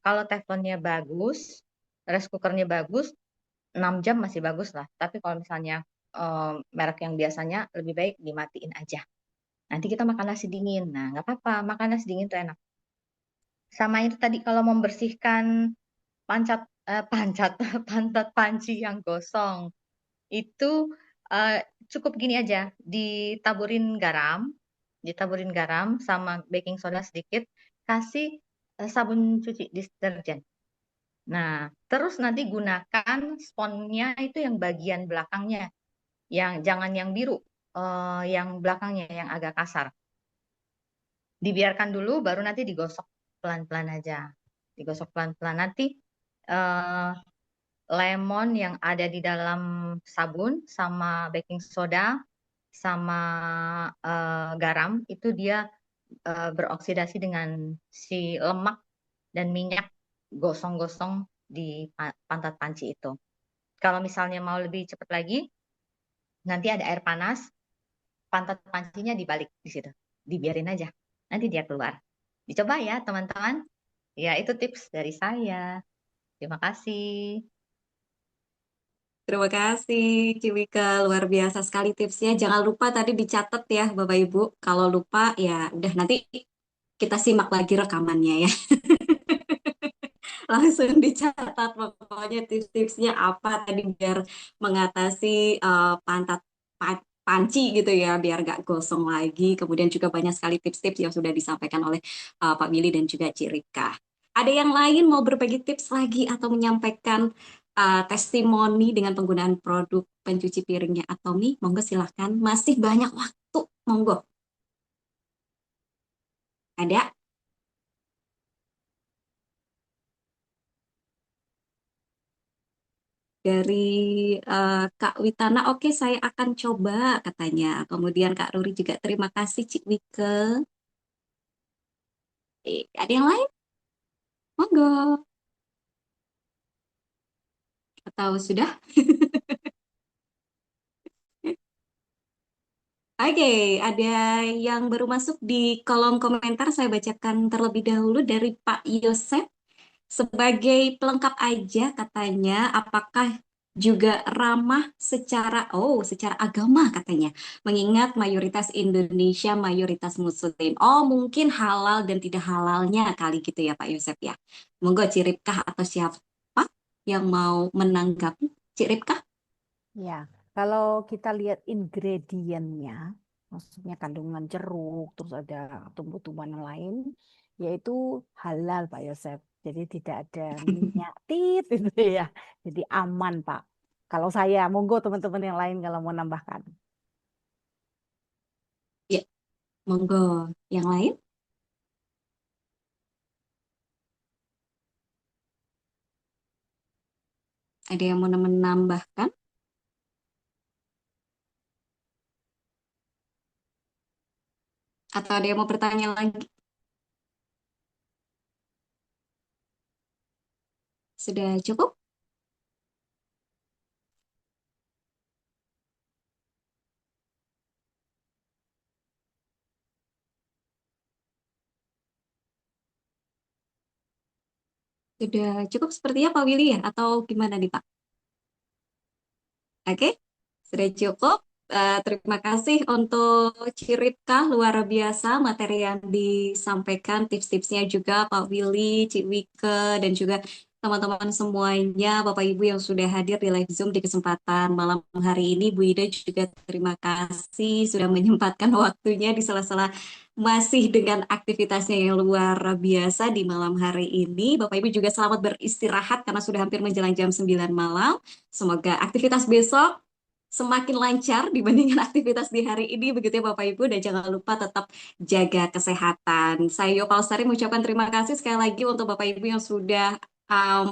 kalau teflonnya bagus, rice cookernya bagus, 6 jam masih bagus lah. Tapi kalau misalnya merek yang biasanya lebih baik dimatiin aja. Nanti kita makan nasi dingin. Nah, nggak apa-apa, makan nasi dingin tuh enak. Sama itu tadi kalau membersihkan pancat pancat pantat panci yang gosong itu cukup gini aja, ditaburin garam sama baking soda sedikit, kasih sabun cuci deterjen. Nah, terus nanti gunakan sponnya itu yang bagian belakangnya, yang jangan yang biru, yang belakangnya yang agak kasar. Dibiarkan dulu, baru nanti digosok pelan-pelan aja. Digosok pelan-pelan nanti eh, lemon yang ada di dalam sabun sama baking soda sama garam itu dia beroksidasi dengan si lemak dan minyak gosong-gosong di pantat panci itu. Kalau misalnya mau lebih cepat lagi, nanti ada air panas, pantat pancinya dibalik di situ, dibiarin aja, nanti dia keluar. Dicoba ya teman-teman. Ya itu tips dari saya. Terima kasih. Terima kasih, Ciwika. Luar biasa sekali tipsnya. Jangan lupa tadi dicatat ya, Bapak Ibu. Kalau lupa, ya udah nanti kita simak lagi rekamannya ya. Langsung dicatat pokoknya tips-tipsnya apa tadi biar mengatasi pantat panci gitu ya, biar nggak gosong lagi. Kemudian juga banyak sekali tips-tips yang sudah disampaikan oleh Pak Billy dan juga Cirika. Ada yang lain mau berbagi tips lagi atau menyampaikan testimoni dengan penggunaan produk pencuci piringnya Atomy? Monggo silahkan. Masih banyak waktu. Monggo. Ada? Dari Kak Witana, oke saya akan coba katanya. Kemudian Kak Ruri juga terima kasih Cik Wike. Ada yang lain? Monggo. Atau sudah? Oke, ada yang baru masuk di kolom komentar. Saya bacakan terlebih dahulu dari Pak Yosef. Sebagai pelengkap aja katanya, apakah juga ramah secara agama katanya, mengingat mayoritas Indonesia mayoritas Muslim. Oh, mungkin halal dan tidak halalnya kali gitu ya Pak Yosef ya. Monggo Ciripkah atau siapa yang mau menanggapi? Ciripkah? Ya, kalau kita lihat ingredientnya, maksudnya kandungan jeruk, terus ada tumbuh-tumbuhan yang lain, yaitu halal Pak Yosef. Jadi tidak ada minyak tit itu ya. Jadi aman Pak. Kalau saya, monggo teman-teman yang lain kalau mau nambahkan. Ya, monggo. Yang lain? Ada yang mau menambahkan? Atau ada yang mau bertanya lagi? Sudah cukup? Sudah cukup sepertinya Pak Willy ya? Atau gimana nih Pak? Oke, sudah cukup. Terima kasih untuk Ciripka, luar biasa materi yang disampaikan, tips-tipsnya juga Pak Willy, Cik Wike, dan juga teman-teman semuanya, Bapak Ibu yang sudah hadir di live Zoom di kesempatan malam hari ini. Bu Ida juga terima kasih sudah menyempatkan waktunya di sela-sela masih dengan aktivitasnya yang luar biasa di malam hari ini. Bapak Ibu juga selamat beristirahat karena sudah hampir menjelang jam 9 malam. Semoga aktivitas besok semakin lancar dibandingkan aktivitas di hari ini, begitu ya Bapak Ibu, dan jangan lupa tetap jaga kesehatan. Saya Yopa Lestari mengucapkan terima kasih sekali lagi untuk Bapak Ibu yang sudah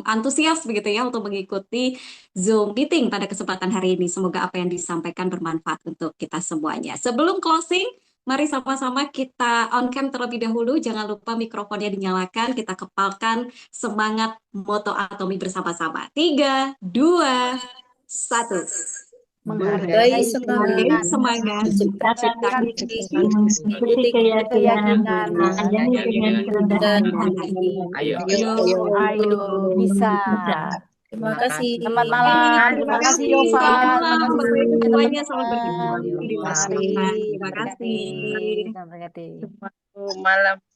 antusias begitu ya untuk mengikuti Zoom meeting pada kesempatan hari ini. Semoga apa yang disampaikan bermanfaat untuk kita semuanya. Sebelum closing, mari sama-sama kita on cam terlebih dahulu. Jangan lupa mikrofonnya dinyalakan. Kita kepalkan semangat moto Atomi bersama-sama. 3, 2, 1. Menghargai Menghargai semangat, semangat, menciptakan menciptakan visi, keyakinan, dan dengan kerendahan hati. Ayo. Ayo bisa. Terima kasih. Selamat malam. Terima kasih Yova. Selamat Terima malam, kasih Bapak Ibu semuanya. Selamat teman-teman. bergabung di Mari. Terima kasih. Terima kasih. Malam.